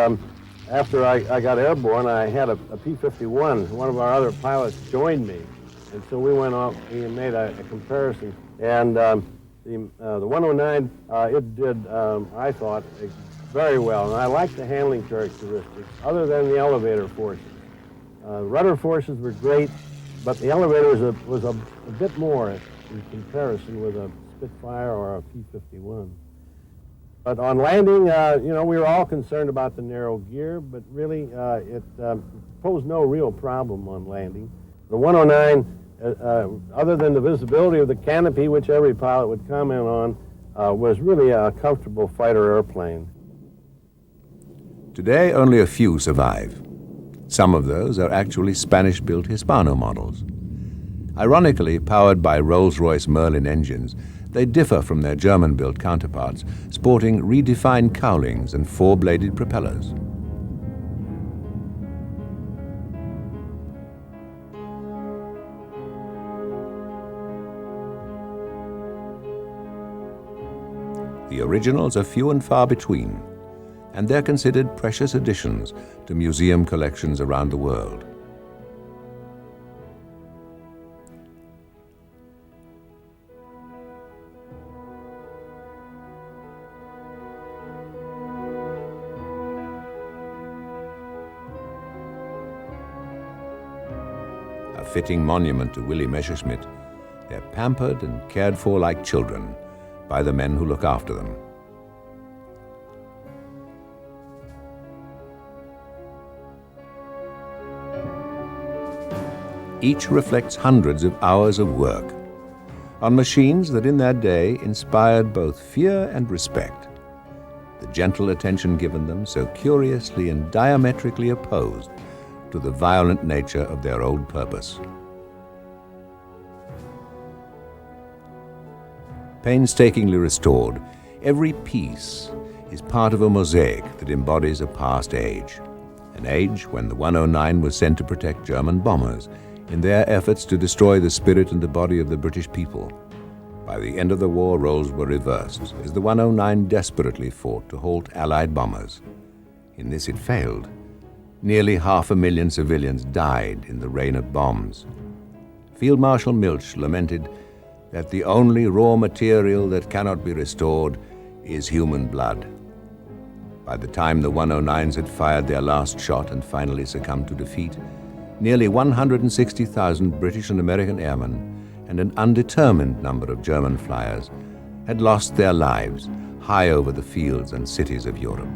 after I got airborne, I had a P-51. One of our other pilots joined me, and so we went off, we made a comparison. And the 109, it did, I thought, very well, and I liked the handling characteristics, other than the elevator forces. Rudder forces were great, but the elevator was a bit more in comparison with a Spitfire or a P-51. But on landing, we were all concerned about the narrow gear, but really it posed no real problem on landing. The 109, other than the visibility of the canopy, which every pilot would comment on, was really a comfortable fighter airplane. Today, only a few survive. Some of those are actually Spanish-built Hispano models. Ironically, powered by Rolls-Royce Merlin engines, they differ from their German-built counterparts, sporting redefined cowlings and four-bladed propellers. The originals are few and far between, and they're considered precious additions to museum collections around the world. A fitting monument to Willy Messerschmitt, they're pampered and cared for like children by the men who look after them. Each reflects hundreds of hours of work on machines that in their day inspired both fear and respect. The gentle attention given them so curiously and diametrically opposed to the violent nature of their old purpose. Painstakingly restored, every piece is part of a mosaic that embodies a past age, an age when the 109 was sent to protect German bombers in their efforts to destroy the spirit and the body of the British people. By the end of the war, roles were reversed, as the 109 desperately fought to halt Allied bombers. In this it failed. Nearly 500,000 civilians died in the rain of bombs. Field Marshal Milch lamented that the only raw material that cannot be restored is human blood. By the time the 109s had fired their last shot and finally succumbed to defeat, nearly 160,000 British and American airmen and an undetermined number of German flyers had lost their lives high over the fields and cities of Europe.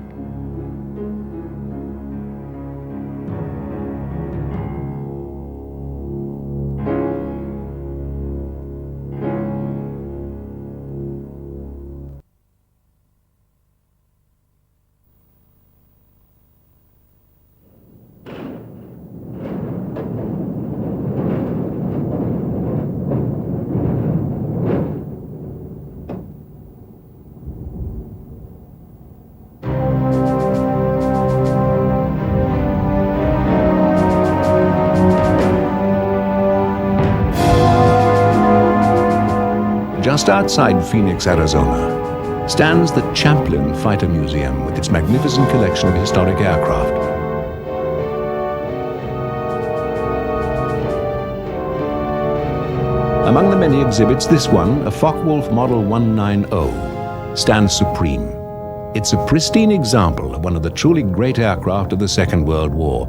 Just outside Phoenix, Arizona, stands the Champlin Fighter Museum with its magnificent collection of historic aircraft. Among the many exhibits, this one, a Focke-Wulf Model 190, stands supreme. It's a pristine example of one of the truly great aircraft of the Second World War.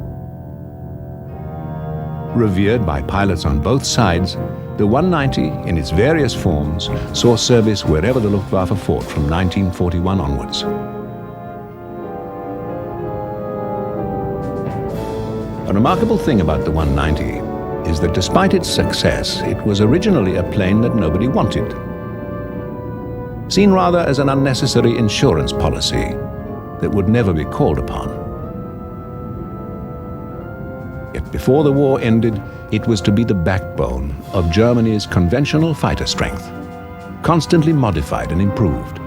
Revered by pilots on both sides, the 190, in its various forms, saw service wherever the Luftwaffe fought from 1941 onwards. A remarkable thing about the 190 is that despite its success, it was originally a plane that nobody wanted. Seen rather as an unnecessary insurance policy that would never be called upon. Yet before the war ended, it was to be the backbone of Germany's conventional fighter strength, constantly modified and improved.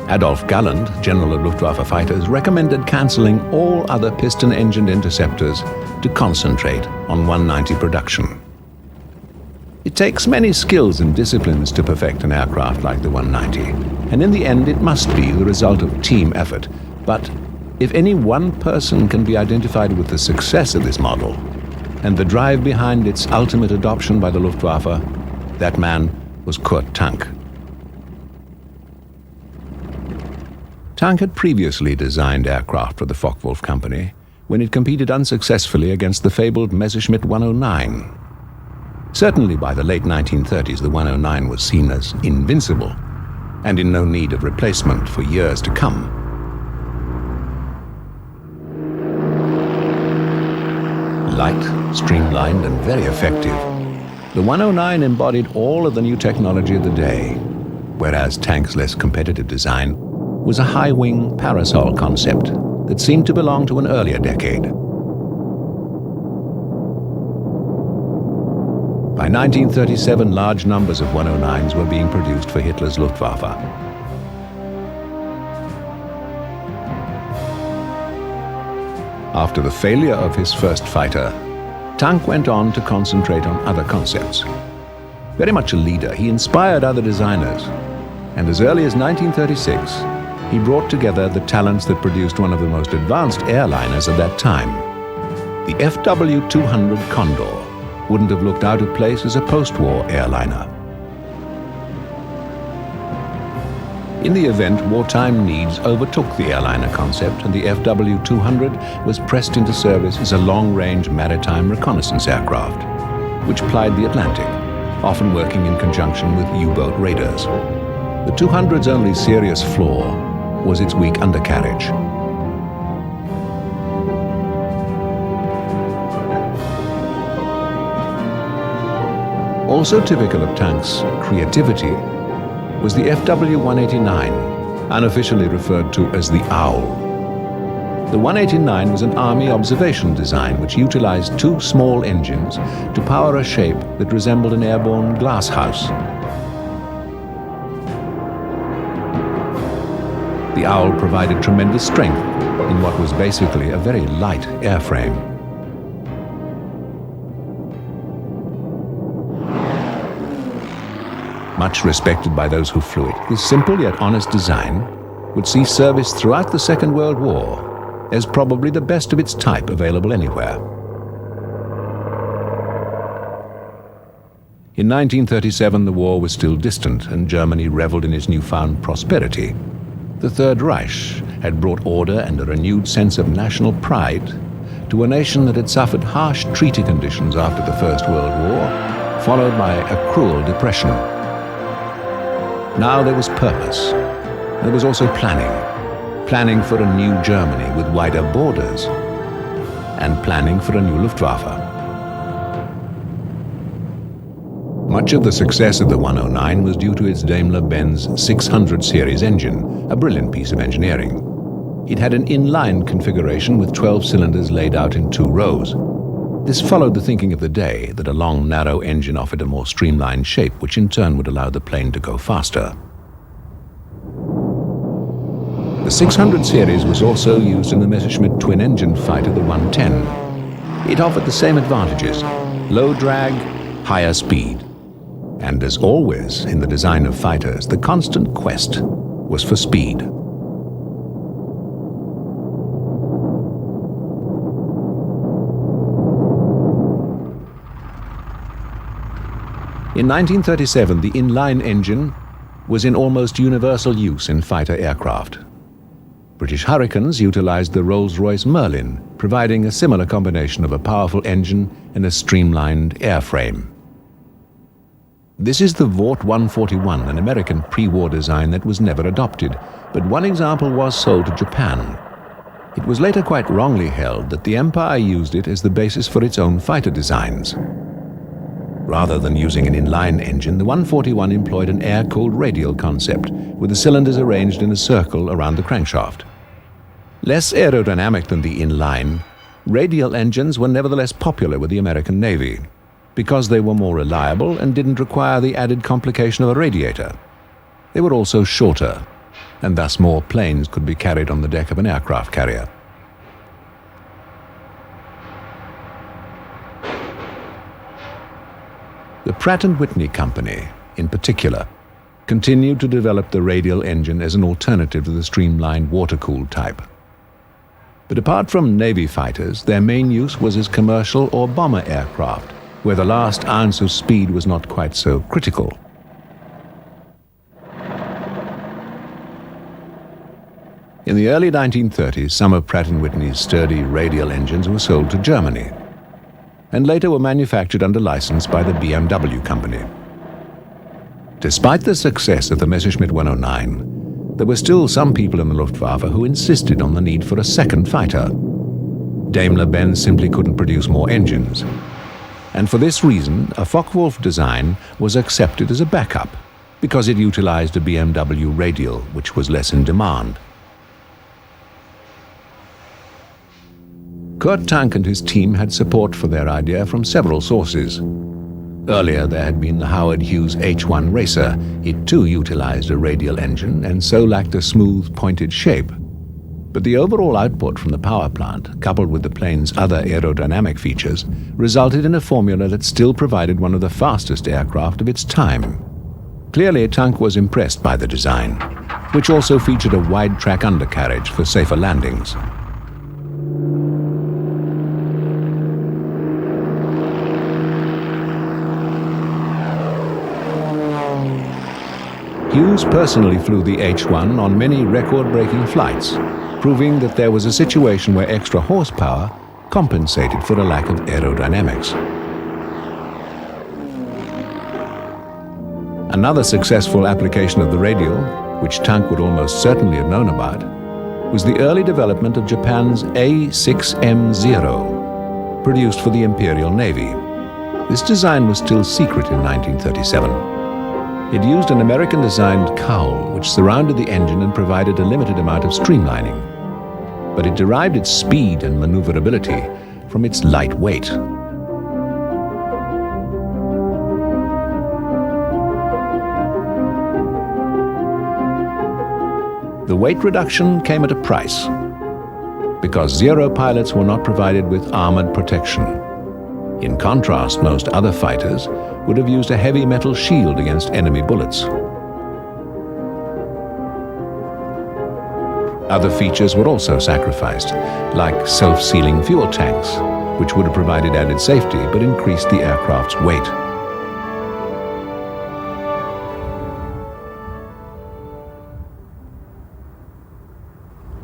Adolf Galland, General of Luftwaffe fighters, recommended cancelling all other piston-engined interceptors to concentrate on 190 production. It takes many skills and disciplines to perfect an aircraft like the 190, and in the end it must be the result of team effort. But if any one person can be identified with the success of this model, and the drive behind its ultimate adoption by the Luftwaffe, that man was Kurt Tank. Tank had previously designed aircraft for the Focke-Wulf Company when it competed unsuccessfully against the fabled Messerschmitt 109. Certainly by the late 1930s, the 109 was seen as invincible and in no need of replacement for years to come. Light, streamlined, and very effective, the 109 embodied all of the new technology of the day, whereas Tank's less competitive design was a high-wing parasol concept that seemed to belong to an earlier decade. By 1937, large numbers of 109s were being produced for Hitler's Luftwaffe. After the failure of his first fighter, Tank went on to concentrate on other concepts. Very much a leader, he inspired other designers, and as early as 1936, he brought together the talents that produced one of the most advanced airliners of that time. The FW-200 Condor wouldn't have looked out of place as a post-war airliner. In the event, wartime needs overtook the airliner concept, and the FW-200 was pressed into service as a long-range maritime reconnaissance aircraft, which plied the Atlantic, often working in conjunction with U-boat raiders. The 200's only serious flaw was its weak undercarriage. Also typical of Tank's creativity was the FW-189, unofficially referred to as the Owl. The 189 was an Army observation design which utilized two small engines to power a shape that resembled an airborne glass house. The Owl provided tremendous strength in what was basically a very light airframe. Much respected by those who flew it, this simple yet honest design would see service throughout the Second World War as probably the best of its type available anywhere. In 1937, the war was still distant and Germany reveled in its newfound prosperity. The Third Reich had brought order and a renewed sense of national pride to a nation that had suffered harsh treaty conditions after the First World War, followed by a cruel depression. Now there was purpose. There was also planning for a new Germany with wider borders, and planning for a new Luftwaffe. Much of the success of the 109 was due to its Daimler-Benz 600 series engine, a brilliant piece of engineering. It had an inline configuration with 12 cylinders laid out in 2 rows. This followed the thinking of the day that a long, narrow engine offered a more streamlined shape, which in turn would allow the plane to go faster. The 600 series was also used in the Messerschmitt twin-engine fighter, the 110. It offered the same advantages: low drag, higher speed. And as always in the design of fighters, the constant quest was for speed. In 1937, the inline engine was in almost universal use in fighter aircraft. British Hurricanes utilized the Rolls-Royce Merlin, providing a similar combination of a powerful engine and a streamlined airframe. This is the Vought 141, an American pre-war design that was never adopted, but one example was sold to Japan. It was later quite wrongly held that the Empire used it as the basis for its own fighter designs. Rather than using an inline engine, the 141 employed an air-cooled radial concept, with the cylinders arranged in a circle around the crankshaft. Less aerodynamic than the inline, radial engines were nevertheless popular with the American Navy, because they were more reliable and didn't require the added complication of a radiator. They were also shorter, and thus more planes could be carried on the deck of an aircraft carrier. The Pratt & Whitney Company, in particular, continued to develop the radial engine as an alternative to the streamlined water-cooled type. But apart from Navy fighters, their main use was as commercial or bomber aircraft, where the last ounce of speed was not quite so critical. In the early 1930s, some of Pratt & Whitney's sturdy radial engines were sold to Germany, and later were manufactured under license by the BMW company. Despite the success of the Messerschmitt 109, there were still some people in the Luftwaffe who insisted on the need for a second fighter. Daimler-Benz simply couldn't produce more engines, and for this reason, a Focke-Wulf design was accepted as a backup, because it utilized a BMW radial, which was less in demand. Kurt Tank and his team had support for their idea from several sources. Earlier, there had been the Howard Hughes H-1 Racer. It too utilized a radial engine and so lacked a smooth, pointed shape. But the overall output from the power plant, coupled with the plane's other aerodynamic features, resulted in a formula that still provided one of the fastest aircraft of its time. Clearly, Tank was impressed by the design, which also featured a wide-track undercarriage for safer landings. Hughes personally flew the H-1 on many record-breaking flights, proving that there was a situation where extra horsepower compensated for a lack of aerodynamics. Another successful application of the radial, which Tank would almost certainly have known about, was the early development of Japan's A6M0, produced for the Imperial Navy. This design was still secret in 1937. It used an American-designed cowl which surrounded the engine and provided a limited amount of streamlining. But it derived its speed and maneuverability from its light weight. The weight reduction came at a price, because Zero pilots were not provided with armored protection. In contrast, most other fighters would have used a heavy metal shield against enemy bullets. Other features were also sacrificed, like self-sealing fuel tanks, which would have provided added safety but increased the aircraft's weight.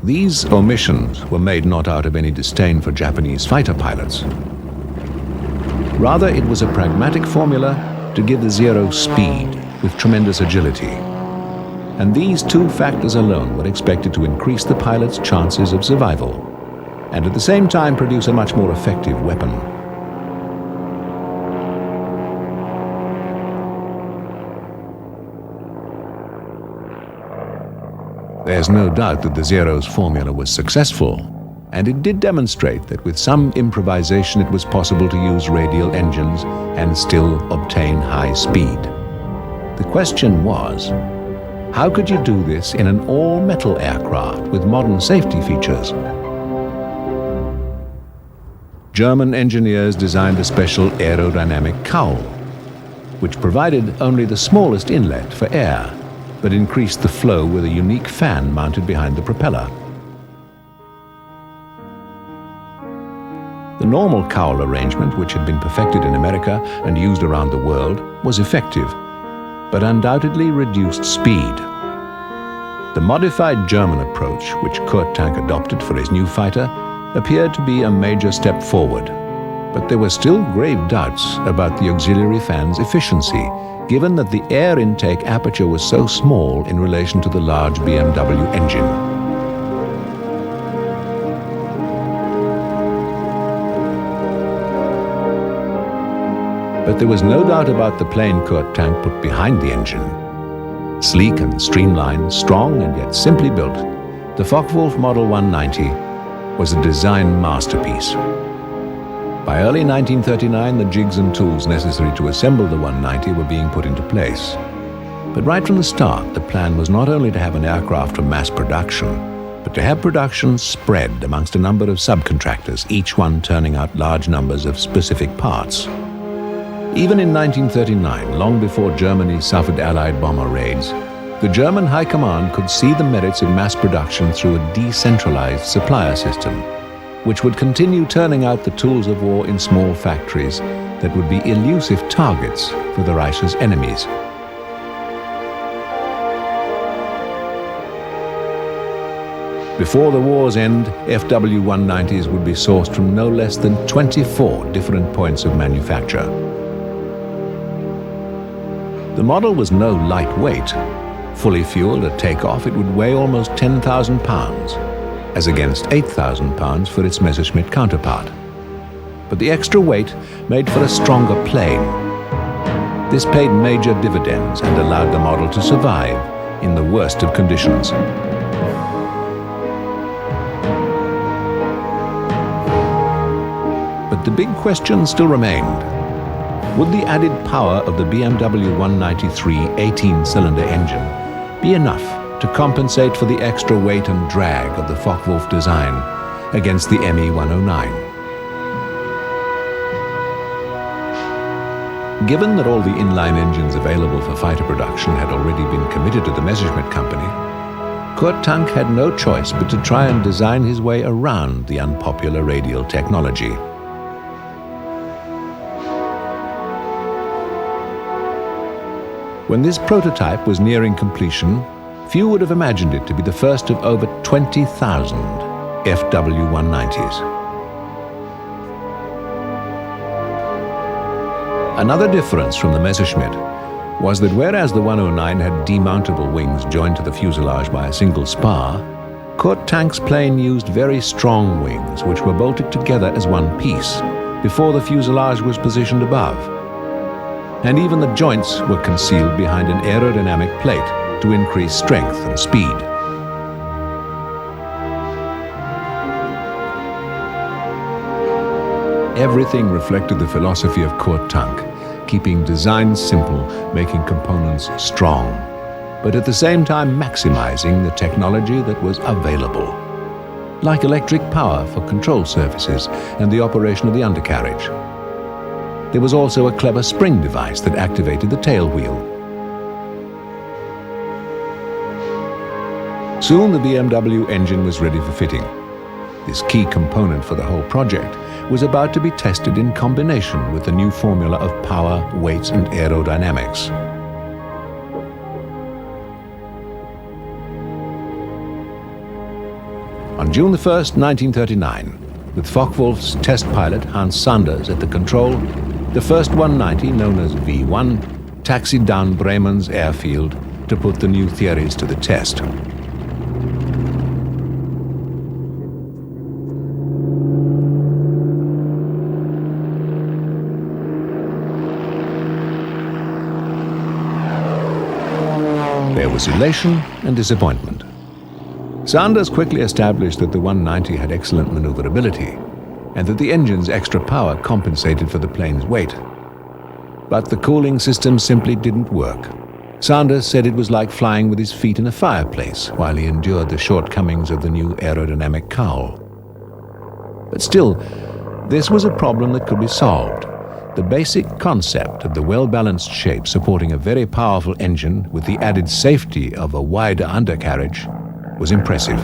These omissions were made not out of any disdain for Japanese fighter pilots. Rather, it was a pragmatic formula to give the Zero speed with tremendous agility. And these two factors alone were expected to increase the pilot's chances of survival, and at the same time produce a much more effective weapon. There's no doubt that the Zero's formula was successful, and it did demonstrate that with some improvisation it was possible to use radial engines and still obtain high speed. The question was, how could you do this in an all-metal aircraft with modern safety features? German engineers designed a special aerodynamic cowl, which provided only the smallest inlet for air, but increased the flow with a unique fan mounted behind the propeller. The normal cowl arrangement, which had been perfected in America and used around the world, was effective, but undoubtedly reduced speed. The modified German approach, which Kurt Tank adopted for his new fighter, appeared to be a major step forward, but there were still grave doubts about the auxiliary fan's efficiency, given that the air intake aperture was so small in relation to the large BMW engine. But there was no doubt about the plane Kurt Tank put behind the engine. Sleek and streamlined, strong and yet simply built, the Focke-Wulf Model 190 was a design masterpiece. By early 1939, the jigs and tools necessary to assemble the 190 were being put into place. But right from the start, the plan was not only to have an aircraft for mass production, but to have production spread amongst a number of subcontractors, each one turning out large numbers of specific parts. Even in 1939, long before Germany suffered Allied bomber raids, the German High Command could see the merits of mass production through a decentralized supplier system, which would continue turning out the tools of war in small factories that would be elusive targets for the Reich's enemies. Before the war's end, FW-190s would be sourced from no less than 24 different points of manufacture. The model was no lightweight. Fully fueled at takeoff, it would weigh almost 10,000 pounds, as against 8,000 pounds for its Messerschmitt counterpart. But the extra weight made for a stronger plane. This paid major dividends and allowed the model to survive in the worst of conditions. But the big question still remained. Would the added power of the BMW 193 18-cylinder engine be enough to compensate for the extra weight and drag of the Focke-Wulf design against the ME 109? Given that all the inline engines available for fighter production had already been committed to the Messerschmitt company, Kurt Tank had no choice but to try and design his way around the unpopular radial technology. When this prototype was nearing completion, few would have imagined it to be the first of over 20,000 FW-190s. Another difference from the Messerschmitt was that whereas the 109 had demountable wings joined to the fuselage by a single spar, Kurt Tank's plane used very strong wings which were bolted together as one piece before the fuselage was positioned above. And even the joints were concealed behind an aerodynamic plate to increase strength and speed. Everything reflected the philosophy of Kurt Tank, keeping design simple, making components strong, but at the same time maximizing the technology that was available, like electric power for control surfaces and the operation of the undercarriage. There was also a clever spring device that activated the tail wheel. Soon the BMW engine was ready for fitting. This key component for the whole project was about to be tested in combination with the new formula of power, weight, and aerodynamics. On June 1, 1939, with Focke-Wulf's test pilot Hans Sanders at the control, the first 190, known as V1, taxied down Bremen's airfield to put the new theories to the test. There was elation and disappointment. Sanders quickly established that the 190 had excellent maneuverability and that the engine's extra power compensated for the plane's weight. But the cooling system simply didn't work. Sanders said it was like flying with his feet in a fireplace while he endured the shortcomings of the new aerodynamic cowl. But still, this was a problem that could be solved. The basic concept of the well-balanced shape supporting a very powerful engine with the added safety of a wider undercarriage was impressive.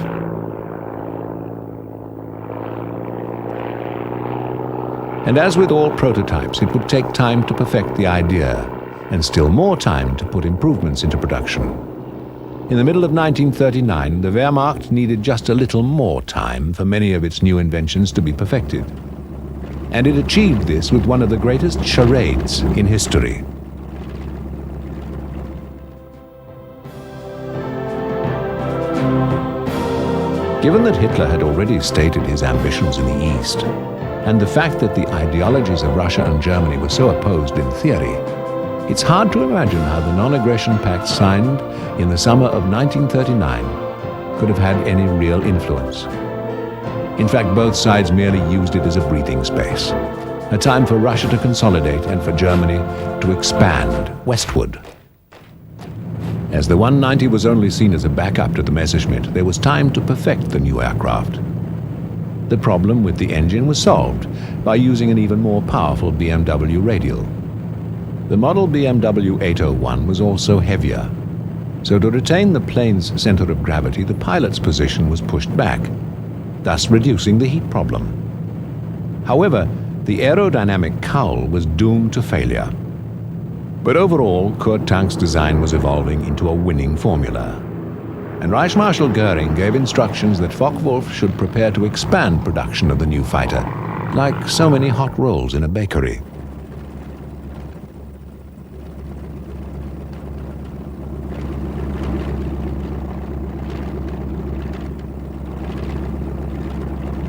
And as with all prototypes, it would take time to perfect the idea, and still more time to put improvements into production. In the middle of 1939, the Wehrmacht needed just a little more time for many of its new inventions to be perfected. And it achieved this with one of the greatest charades in history. Given that Hitler had already stated his ambitions in the East, and the fact that the ideologies of Russia and Germany were so opposed in theory, it's hard to imagine how the non-aggression pact signed in the summer of 1939 could have had any real influence. In fact, both sides merely used it as a breathing space, a time for Russia to consolidate and for Germany to expand westward. As the 190 was only seen as a backup to the Messerschmitt, there was time to perfect the new aircraft. The problem with the engine was solved by using an even more powerful BMW radial. The model BMW 801 was also heavier, so to retain the plane's center of gravity, the pilot's position was pushed back, thus reducing the heat problem. However, the aerodynamic cowl was doomed to failure. But overall, Kurt Tank's design was evolving into a winning formula. And Reich Marshal Goering gave instructions that Focke-Wulf should prepare to expand production of the new fighter, like so many hot rolls in a bakery.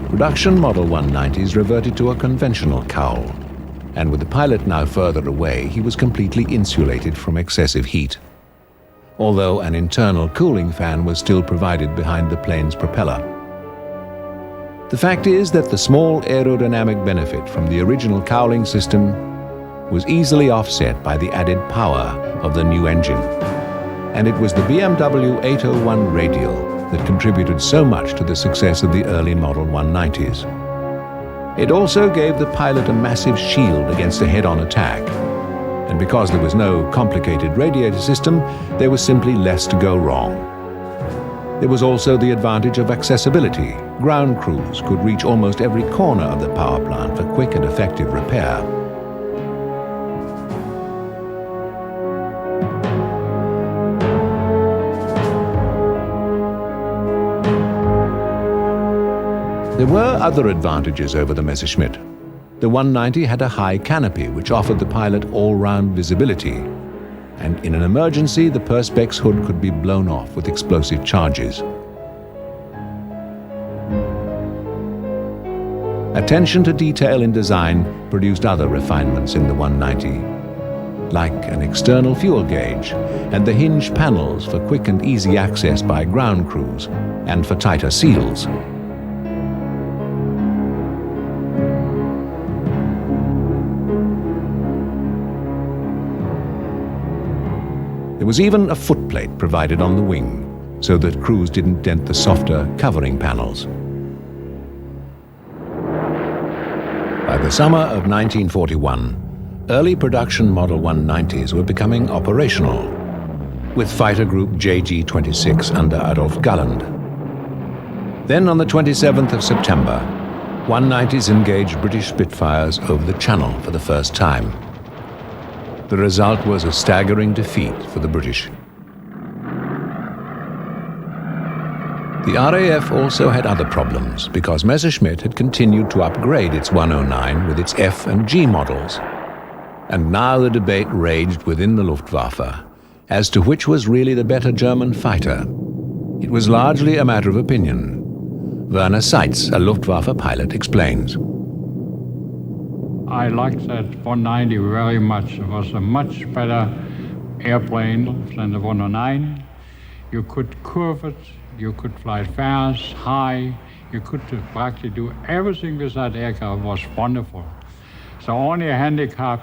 Production Model 190s reverted to a conventional cowl, and with the pilot now further away, he was completely insulated from excessive heat, although an internal cooling fan was still provided behind the plane's propeller. The fact is that the small aerodynamic benefit from the original cowling system was easily offset by the added power of the new engine. And it was the BMW 801 radial that contributed so much to the success of the early Model 190s. It also gave the pilot a massive shield against a head-on attack. And because there was no complicated radiator system, there was simply less to go wrong. There was also the advantage of accessibility. Ground crews could reach almost every corner of the power plant for quick and effective repair. There were other advantages over the Messerschmitt. The 190 had a high canopy which offered the pilot all-round visibility, and in an emergency the Perspex hood could be blown off with explosive charges. Attention to detail in design produced other refinements in the 190, like an external fuel gauge and the hinge panels for quick and easy access by ground crews and for tighter seals. There was even a footplate provided on the wing, so that crews didn't dent the softer covering panels. By the summer of 1941, early production Model 190s were becoming operational, with Fighter Group JG-26 under Adolf Galland. Then on the 27th of September, 190s engaged British Spitfires over the Channel for the first time. The result was a staggering defeat for the British. The RAF also had other problems because Messerschmitt had continued to upgrade its 109 with its F and G models. And now the debate raged within the Luftwaffe as to which was really the better German fighter. It was largely a matter of opinion. Werner Seitz, a Luftwaffe pilot, explains. I liked that 190 very much. It was a much better airplane than the 109. You could curve it, you could fly fast, high, you could practically do everything with that aircraft. Was wonderful. So only a handicap,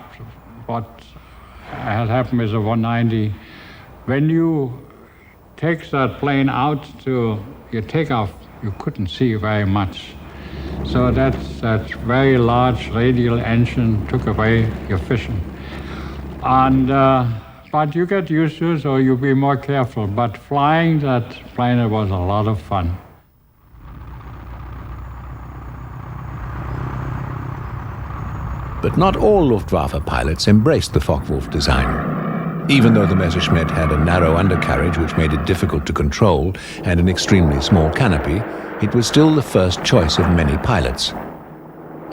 what had happened with the 190, when you take that plane out to your takeoff, you couldn't see very much. So that very large radial engine took away your vision. And but you get used to it, so you be more careful. But flying that plane was a lot of fun. But not all Luftwaffe pilots embraced the Focke-Wulf design. Even though the Messerschmitt had a narrow undercarriage which made it difficult to control and an extremely small canopy, it was still the first choice of many pilots,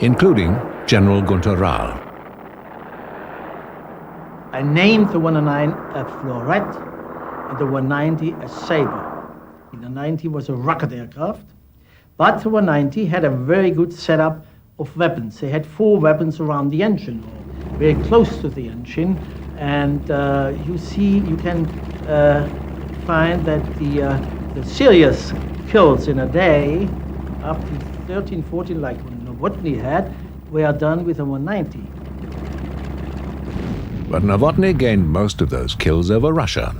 including General Gunther Rahl. I named the 109 a Florette and the 190 a Sabre. The 90 was a rocket aircraft, but the 190 had a very good setup of weapons. They had 4 weapons around the engine, or very close to the engine, and you can find that the serious kills in a day, up to 13, 14, like Novotny had, were done with a 190. But Novotny gained most of those kills over Russia.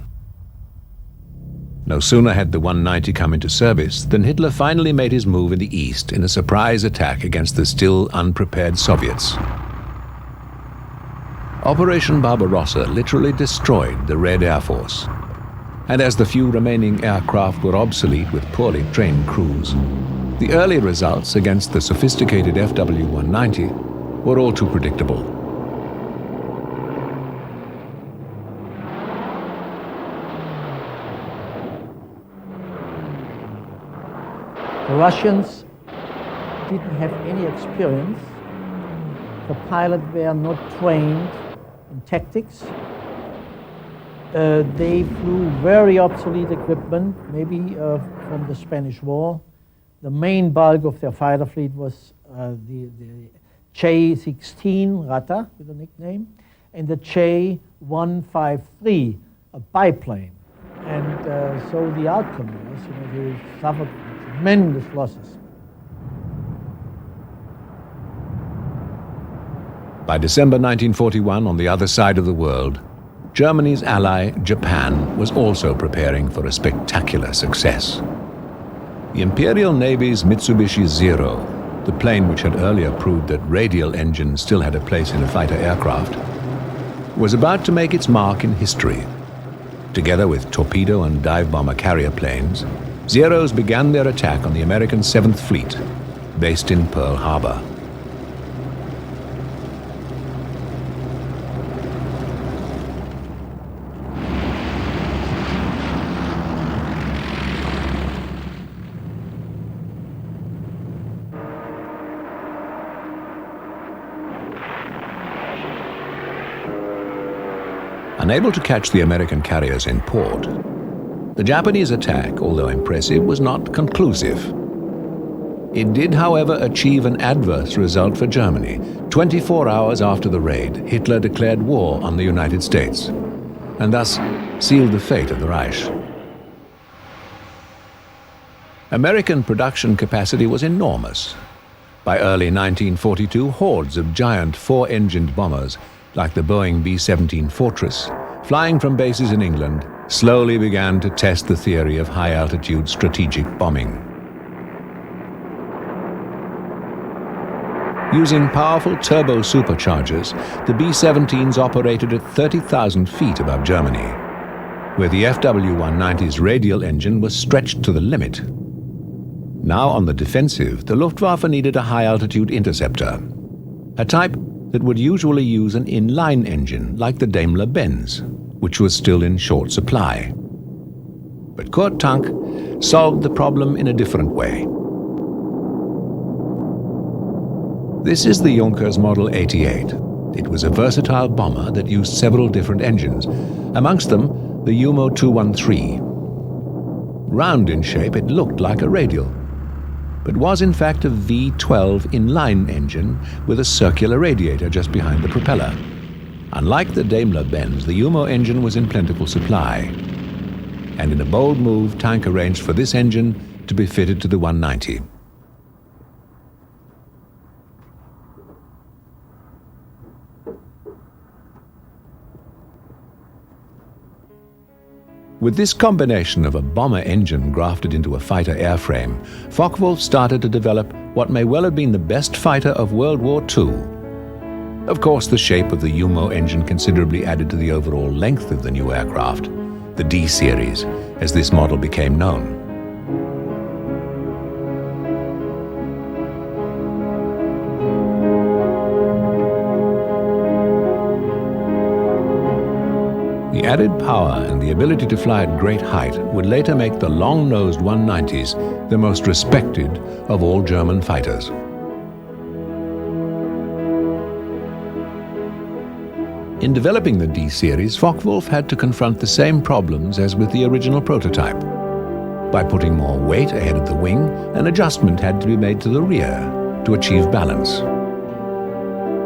No sooner had the 190 come into service than Hitler finally made his move in the east in a surprise attack against the still unprepared Soviets. Operation Barbarossa literally destroyed the Red Air Force. And as the few remaining aircraft were obsolete with poorly trained crews, the early results against the sophisticated FW-190 were all too predictable. The Russians didn't have any experience. The pilots were not trained in tactics. They flew very obsolete equipment, maybe from the Spanish War. The main bulk of their fighter fleet was the J-16 Rata, with a nickname, and the J-153, a biplane. And so the outcome was, they suffered tremendous losses. By December 1941, on the other side of the world, Germany's ally, Japan, was also preparing for a spectacular success. The Imperial Navy's Mitsubishi Zero, the plane which had earlier proved that radial engines still had a place in a fighter aircraft, was about to make its mark in history. Together with torpedo and dive bomber carrier planes, Zeros began their attack on the American 7th Fleet, based in Pearl Harbor. Unable to catch the American carriers in port, the Japanese attack, although impressive, was not conclusive. It did, however, achieve an adverse result for Germany. 24 hours after the raid, Hitler declared war on the United States, and thus sealed the fate of the Reich. American production capacity was enormous. By early 1942, hordes of giant four-engined bombers, like the Boeing B-17 Fortress, flying from bases in England, slowly began to test the theory of high-altitude strategic bombing. Using powerful turbo superchargers, the B-17s operated at 30,000 feet above Germany, where the FW-190's radial engine was stretched to the limit. Now on the defensive, the Luftwaffe needed a high-altitude interceptor, a type that would usually use an inline engine like the Daimler-Benz, which was still in short supply. But Kurt Tank solved the problem in a different way. This is the Junkers Model 88. It was a versatile bomber that used several different engines, amongst them the Umo 213. Round in shape, it looked like a radial, but was in fact a V12 inline engine with a circular radiator just behind the propeller. Unlike the Daimler-Benz, the Umo engine was in plentiful supply, and in a bold move, Tank arranged for this engine to be fitted to the 190. With this combination of a bomber engine grafted into a fighter airframe, Focke-Wulf started to develop what may well have been the best fighter of World War II. Of course, the shape of the Umo engine considerably added to the overall length of the new aircraft, the D-Series, as this model became known. The added power and the ability to fly at great height would later make the long-nosed 190s the most respected of all German fighters. In developing the D-Series, Focke-Wulf had to confront the same problems as with the original prototype. By putting more weight ahead of the wing, an adjustment had to be made to the rear to achieve balance.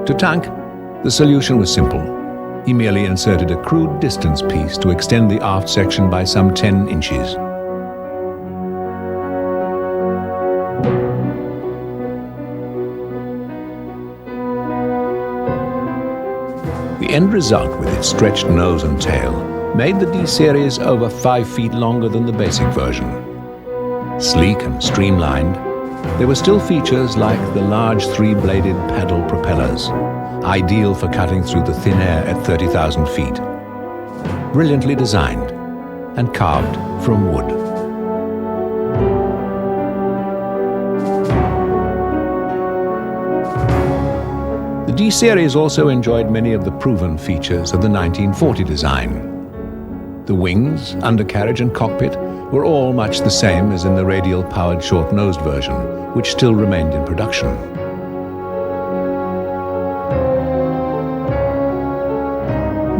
To Tank, the solution was simple. He merely inserted a crude distance piece to extend the aft section by some 10 inches. The end result, with its stretched nose and tail, made the D-Series over 5 feet longer than the basic version. Sleek and streamlined, there were still features like the large 3-bladed paddle propellers, ideal for cutting through the thin air at 30,000 feet. Brilliantly designed and carved from wood. The D-Series also enjoyed many of the proven features of the 1940 design. The wings, undercarriage and cockpit were all much the same as in the radial-powered short-nosed version, which still remained in production.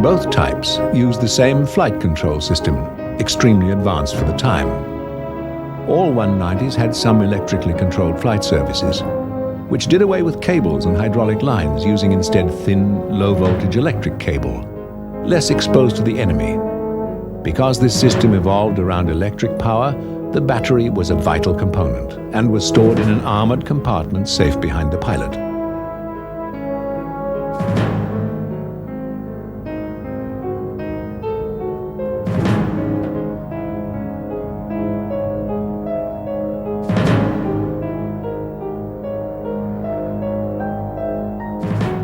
Both types used the same flight control system, extremely advanced for the time. All 190s had some electrically controlled flight services, which did away with cables and hydraulic lines, using instead thin, low-voltage electric cable, less exposed to the enemy. Because this system evolved around electric power, the battery was a vital component and was stored in an armored compartment safe behind the pilot.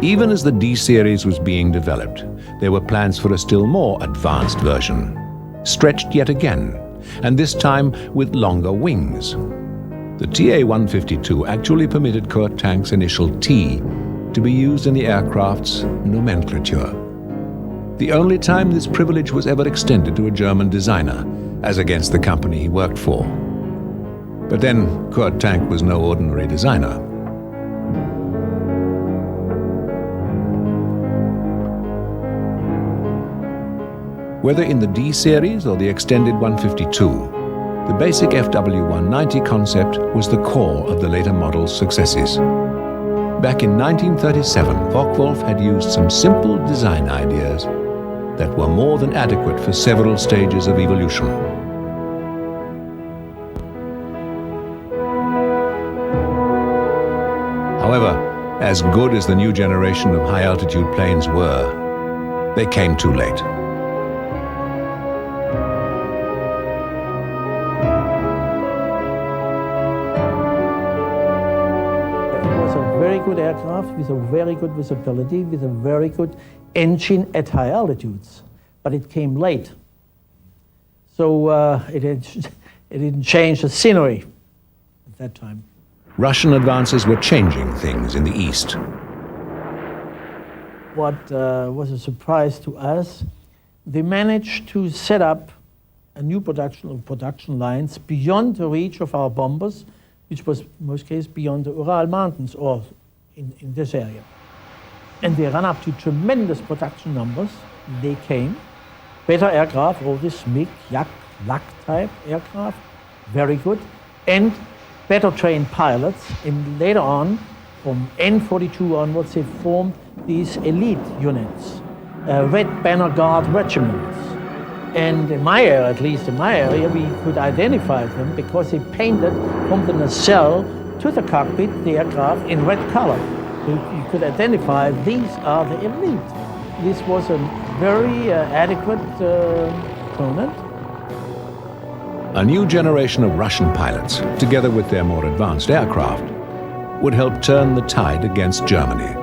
Even as the D series was being developed, there were plans for a still more advanced version, stretched yet again, and this time with longer wings. The TA-152 actually permitted Kurt Tank's initial T to be used in the aircraft's nomenclature. The only time this privilege was ever extended to a German designer, as against the company he worked for. But then Kurt Tank was no ordinary designer. Whether in the D series or the extended 152, the basic FW-190 concept was the core of the later model's successes. Back in 1937, Focke-Wulf had used some simple design ideas that were more than adequate for several stages of evolution. However, as good as the new generation of high-altitude planes were, they came too late. Good aircraft with a very good visibility, with a very good engine at high altitudes, but it came late. So it didn't change the scenery at that time. Russian advances were changing things in the east. What was a surprise to us, they managed to set up a new production lines beyond the reach of our bombers, which was in most cases beyond the Ural Mountains or in this area. And they ran up to tremendous production numbers. They came, better aircraft, all this MiG, Yak, Lak type aircraft, very good, and better trained pilots. And later on, from N42 onwards, they formed these elite units, Red Banner Guard regiments. And in my area, at least in my area, we could identify them because they painted from the nacelle to the cockpit the aircraft in red color. You could identify these are the elite. This was a very adequate component. A new generation of Russian pilots, together with their more advanced aircraft, would help turn the tide against Germany.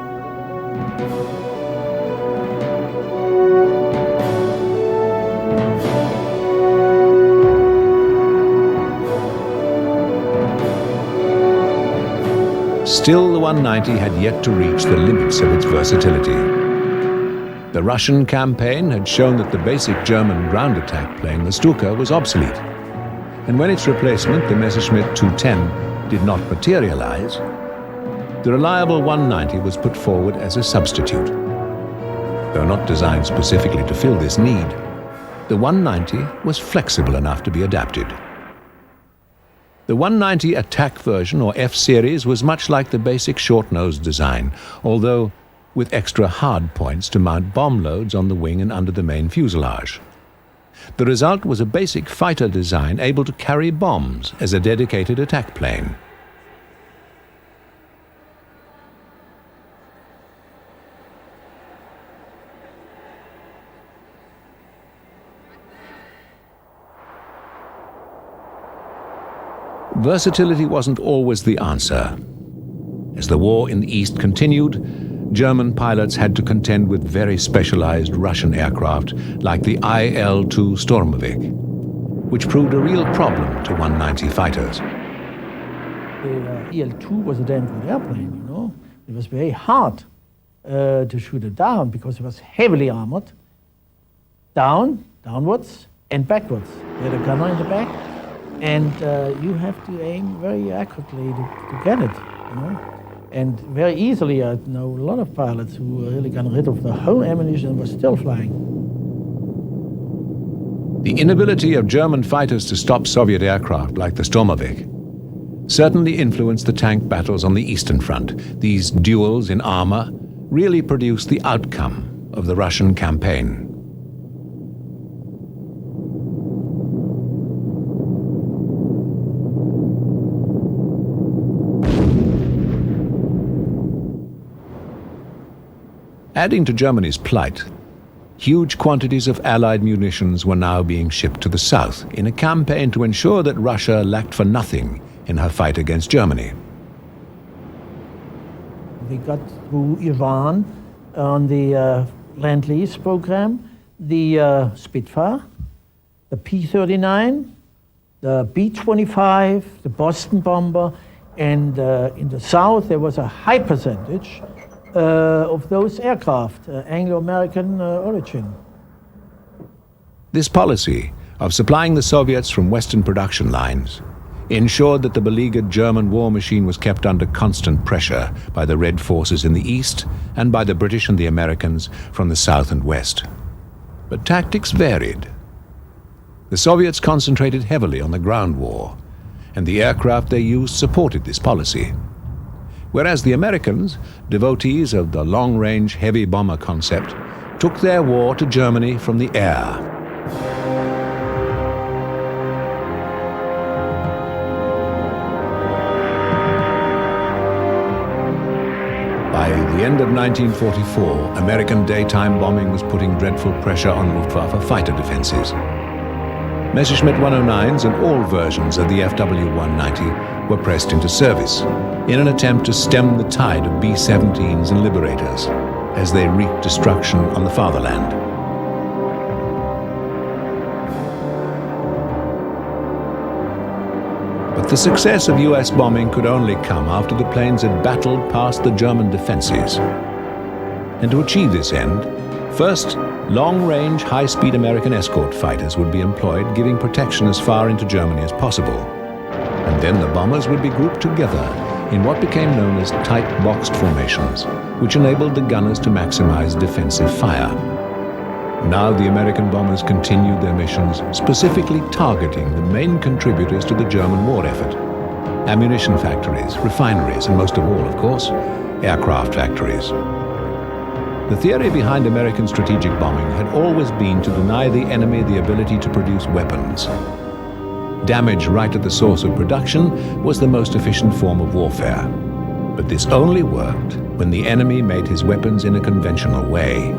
Still, the 190 had yet to reach the limits of its versatility. The Russian campaign had shown that the basic German ground attack plane, the Stuka, was obsolete. And when its replacement, the Messerschmitt 210, did not materialize, the reliable 190 was put forward as a substitute. Though not designed specifically to fill this need, the 190 was flexible enough to be adapted. The 190 attack version, or F series, was much like the basic short-nosed design, although with extra hard points to mount bomb loads on the wing and under the main fuselage. The result was a basic fighter design able to carry bombs as a dedicated attack plane. Versatility wasn't always the answer. As the war in the East continued, German pilots had to contend with very specialized Russian aircraft like the IL-2 Stormovik, which proved a real problem to 190 fighters. The IL-2 was a damn good airplane, you know. It was very hard to shoot it down because it was heavily armored, downwards, and backwards. You had a gunner in the back, and you have to aim very accurately to get it, you know. And very easily, I know a lot of pilots who really got rid of the whole ammunition and were still flying. The inability of German fighters to stop Soviet aircraft like the Stormovik certainly influenced the tank battles on the Eastern Front. These duels in armor really produced the outcome of the Russian campaign. Adding to Germany's plight, huge quantities of Allied munitions were now being shipped to the south in a campaign to ensure that Russia lacked for nothing in her fight against Germany. We got through Iran on the Land-Lease program, the Spitfire, the P-39, the B-25, the Boston bomber, and in the South there was a high percentage of those aircraft, Anglo-American origin. This policy of supplying the Soviets from Western production lines ensured that the beleaguered German war machine was kept under constant pressure by the Red forces in the East and by the British and the Americans from the South and West. But tactics varied. The Soviets concentrated heavily on the ground war, and the aircraft they used supported this policy. Whereas the Americans, devotees of the long-range heavy bomber concept, took their war to Germany from the air. By the end of 1944, American daytime bombing was putting dreadful pressure on Luftwaffe fighter defenses. Messerschmitt 109s and all versions of the FW-190 were pressed into service in an attempt to stem the tide of B-17s and Liberators as they wreaked destruction on the fatherland. But the success of US bombing could only come after the planes had battled past the German defenses. And to achieve this end, first, long-range, high-speed American escort fighters would be employed, giving protection as far into Germany as possible. And then the bombers would be grouped together in what became known as tight boxed formations, which enabled the gunners to maximize defensive fire. Now the American bombers continued their missions, specifically targeting the main contributors to the German war effort: ammunition factories, refineries, and most of all, of course, aircraft factories. The theory behind American strategic bombing had always been to deny the enemy the ability to produce weapons. Damage right at the source of production was the most efficient form of warfare. But this only worked when the enemy made his weapons in a conventional way.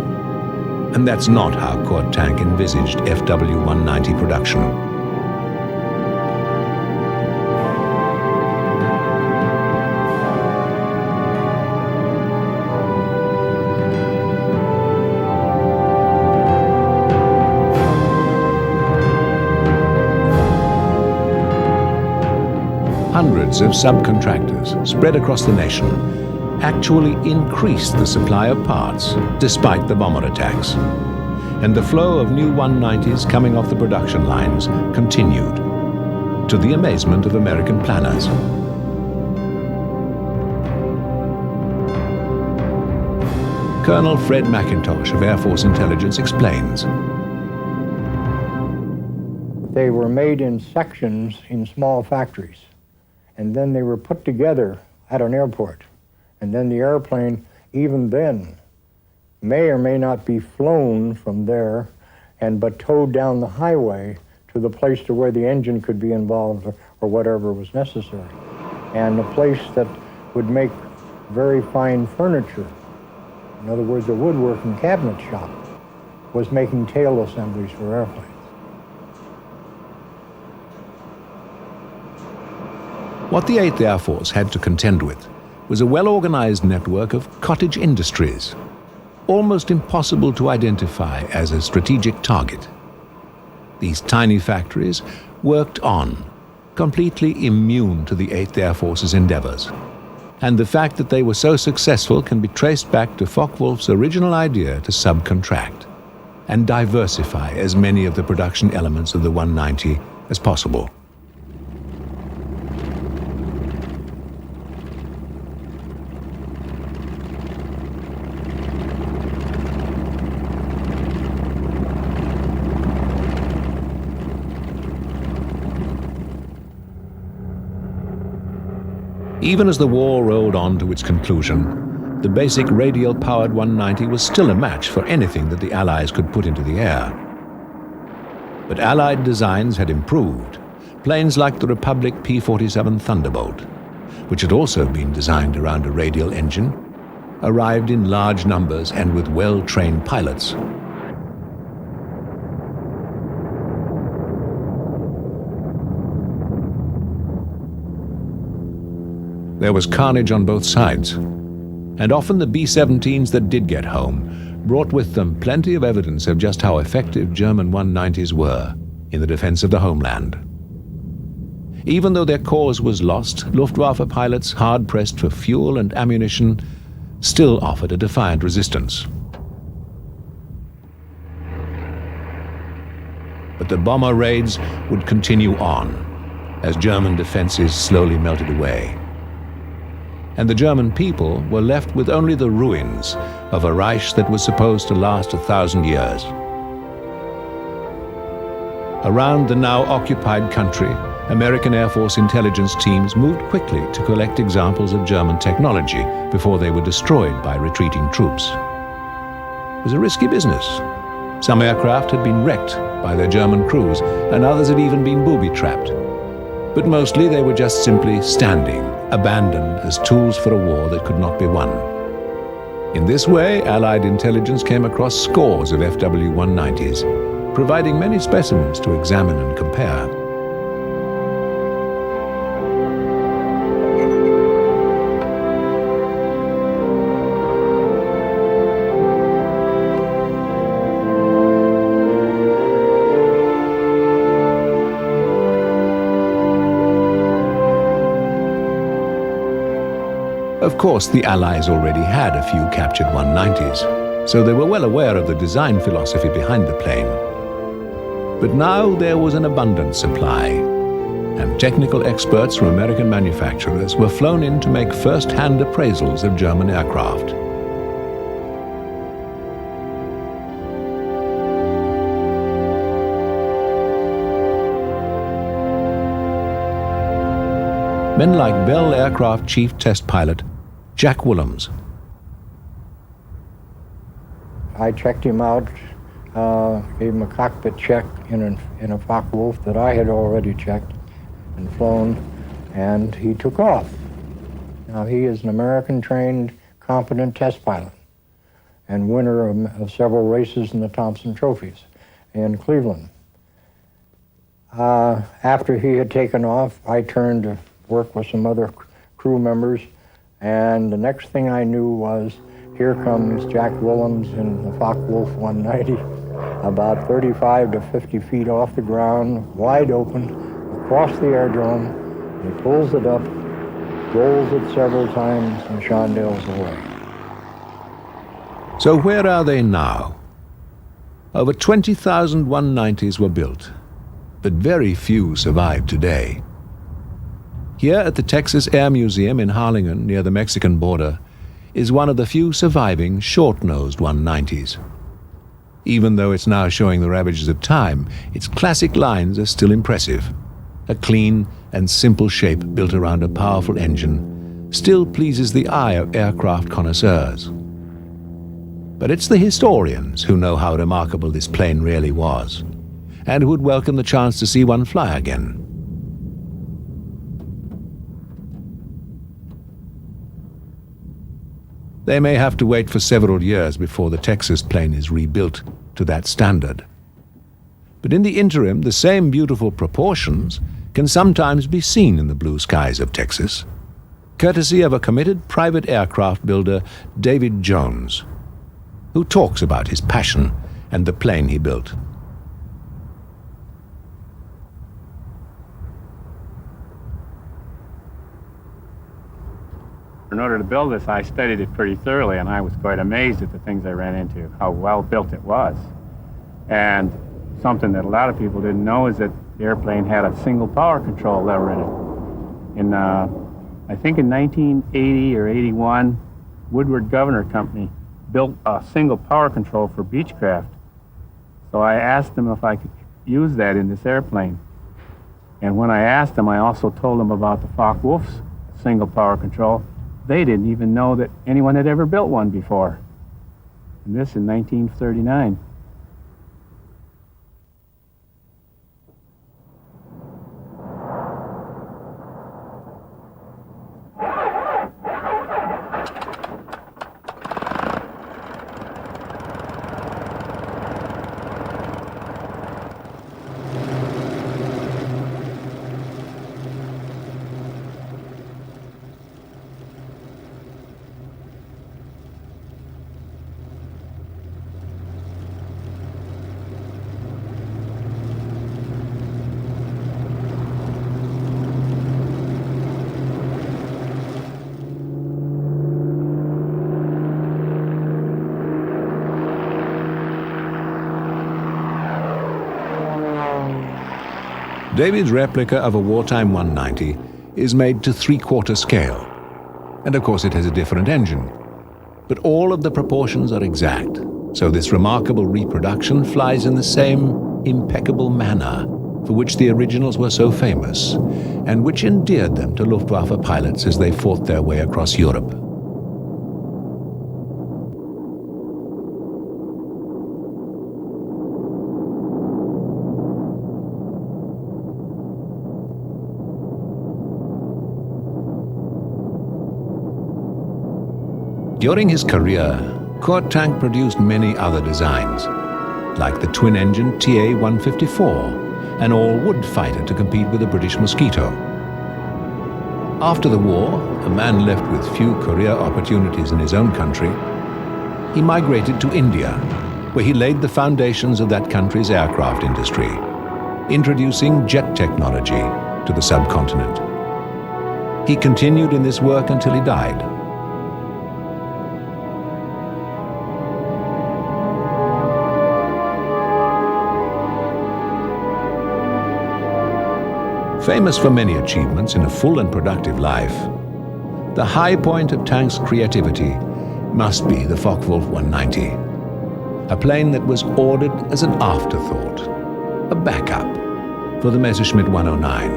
And that's not how Kurt Tank envisaged FW-190 production. Hundreds of subcontractors spread across the nation actually increased the supply of parts despite the bomber attacks. And the flow of new 190s coming off the production lines continued, to the amazement of American planners. Colonel Fred McIntosh of Air Force Intelligence explains. They were made in sections in small factories, and then they were put together at an airport. And then the airplane, even then, may or may not be flown from there but towed down the highway to the place to where the engine could be involved or whatever was necessary. And a place that would make very fine furniture. In other words, a woodworking cabinet shop was making tail assemblies for airplanes. What the 8th Air Force had to contend with was a well-organized network of cottage industries, almost impossible to identify as a strategic target. These tiny factories worked on, completely immune to the 8th Air Force's endeavors. And the fact that they were so successful can be traced back to Focke-Wulf's original idea to subcontract and diversify as many of the production elements of the 190 as possible. Even as the war rolled on to its conclusion, the basic radial-powered 190 was still a match for anything that the Allies could put into the air. But Allied designs had improved. Planes like the Republic P-47 Thunderbolt, which had also been designed around a radial engine, arrived in large numbers and with well-trained pilots. There was carnage on both sides. And often the B-17s that did get home brought with them plenty of evidence of just how effective German 190s were in the defense of the homeland. Even though their cause was lost, Luftwaffe pilots, hard-pressed for fuel and ammunition, still offered a defiant resistance. But the bomber raids would continue on as German defenses slowly melted away. And the German people were left with only the ruins of a Reich that was supposed to last 1,000 years. Around the now occupied country, American Air Force intelligence teams moved quickly to collect examples of German technology before they were destroyed by retreating troops. It was a risky business. Some aircraft had been wrecked by their German crews, and others had even been booby-trapped. But mostly they were just simply standing, abandoned as tools for a war that could not be won. In this way, Allied intelligence came across scores of FW-190s, providing many specimens to examine and compare. Of course, the Allies already had a few captured 190s, so they were well aware of the design philosophy behind the plane. But now there was an abundant supply, and technical experts from American manufacturers were flown in to make first-hand appraisals of German aircraft. Men like Bell Aircraft Chief Test Pilot Jack Willems. I checked him out, gave him a cockpit check in a Focke-Wulf that I had already checked and flown, and he took off. Now, he is an American-trained, competent test pilot and winner of several races in the Thompson Trophies in Cleveland. After he had taken off, I turned to work with some other crew members, and the next thing I knew was, here comes Jack Willems in the Focke-Wulf 190, about 35 to 50 feet off the ground, wide open, across the airdrome. He pulls it up, rolls it several times, and Shondell's away. So where are they now? Over 20,000 190s were built, but very few survive today. Here at the Texas Air Museum in Harlingen, near the Mexican border, is one of the few surviving short-nosed 190s. Even though it's now showing the ravages of time, its classic lines are still impressive. A clean and simple shape built around a powerful engine still pleases the eye of aircraft connoisseurs. But it's the historians who know how remarkable this plane really was, and who would welcome the chance to see one fly again. They may have to wait for several years before the Texas plane is rebuilt to that standard. But in the interim, the same beautiful proportions can sometimes be seen in the blue skies of Texas, courtesy of a committed private aircraft builder, David Jones, who talks about his passion and the plane he built. In order to build this, I studied it pretty thoroughly, and I was quite amazed at the things I ran into, how well built it was. And something that a lot of people didn't know is that the airplane had a single power control lever in it. I think in 1980 or 81, Woodward Governor Company built a single power control for Beechcraft. So I asked them if I could use that in this airplane. And when I asked them, I also told them about the Focke-Wulf's single power control. They didn't even know that anyone had ever built one before. And this in 1939. David's replica of a wartime 190 is made to 3/4 scale. And of course it has a different engine. But all of the proportions are exact, so this remarkable reproduction flies in the same impeccable manner for which the originals were so famous, and which endeared them to Luftwaffe pilots as they fought their way across Europe. During his career, Kurt Tank produced many other designs, like the twin-engine TA-154, an all-wood fighter to compete with the British Mosquito. After the war, a man left with few career opportunities in his own country, he migrated to India, where he laid the foundations of that country's aircraft industry, introducing jet technology to the subcontinent. He continued in this work until he died. Famous for many achievements in a full and productive life, the high point of Tank's creativity must be the Focke-Wulf 190, a plane that was ordered as an afterthought, a backup for the Messerschmitt 109.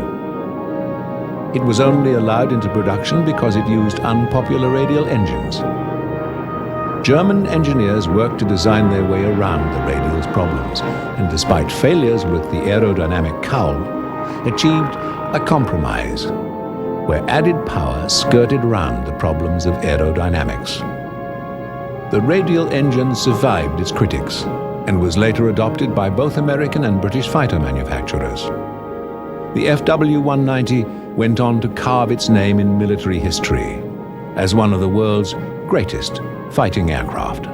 It was only allowed into production because it used unpopular radial engines. German engineers worked to design their way around the radial's problems, and despite failures with the aerodynamic cowl, achieved a compromise where added power skirted round the problems of aerodynamics. The radial engine survived its critics and was later adopted by both American and British fighter manufacturers. The FW-190 went on to carve its name in military history as one of the world's greatest fighting aircraft.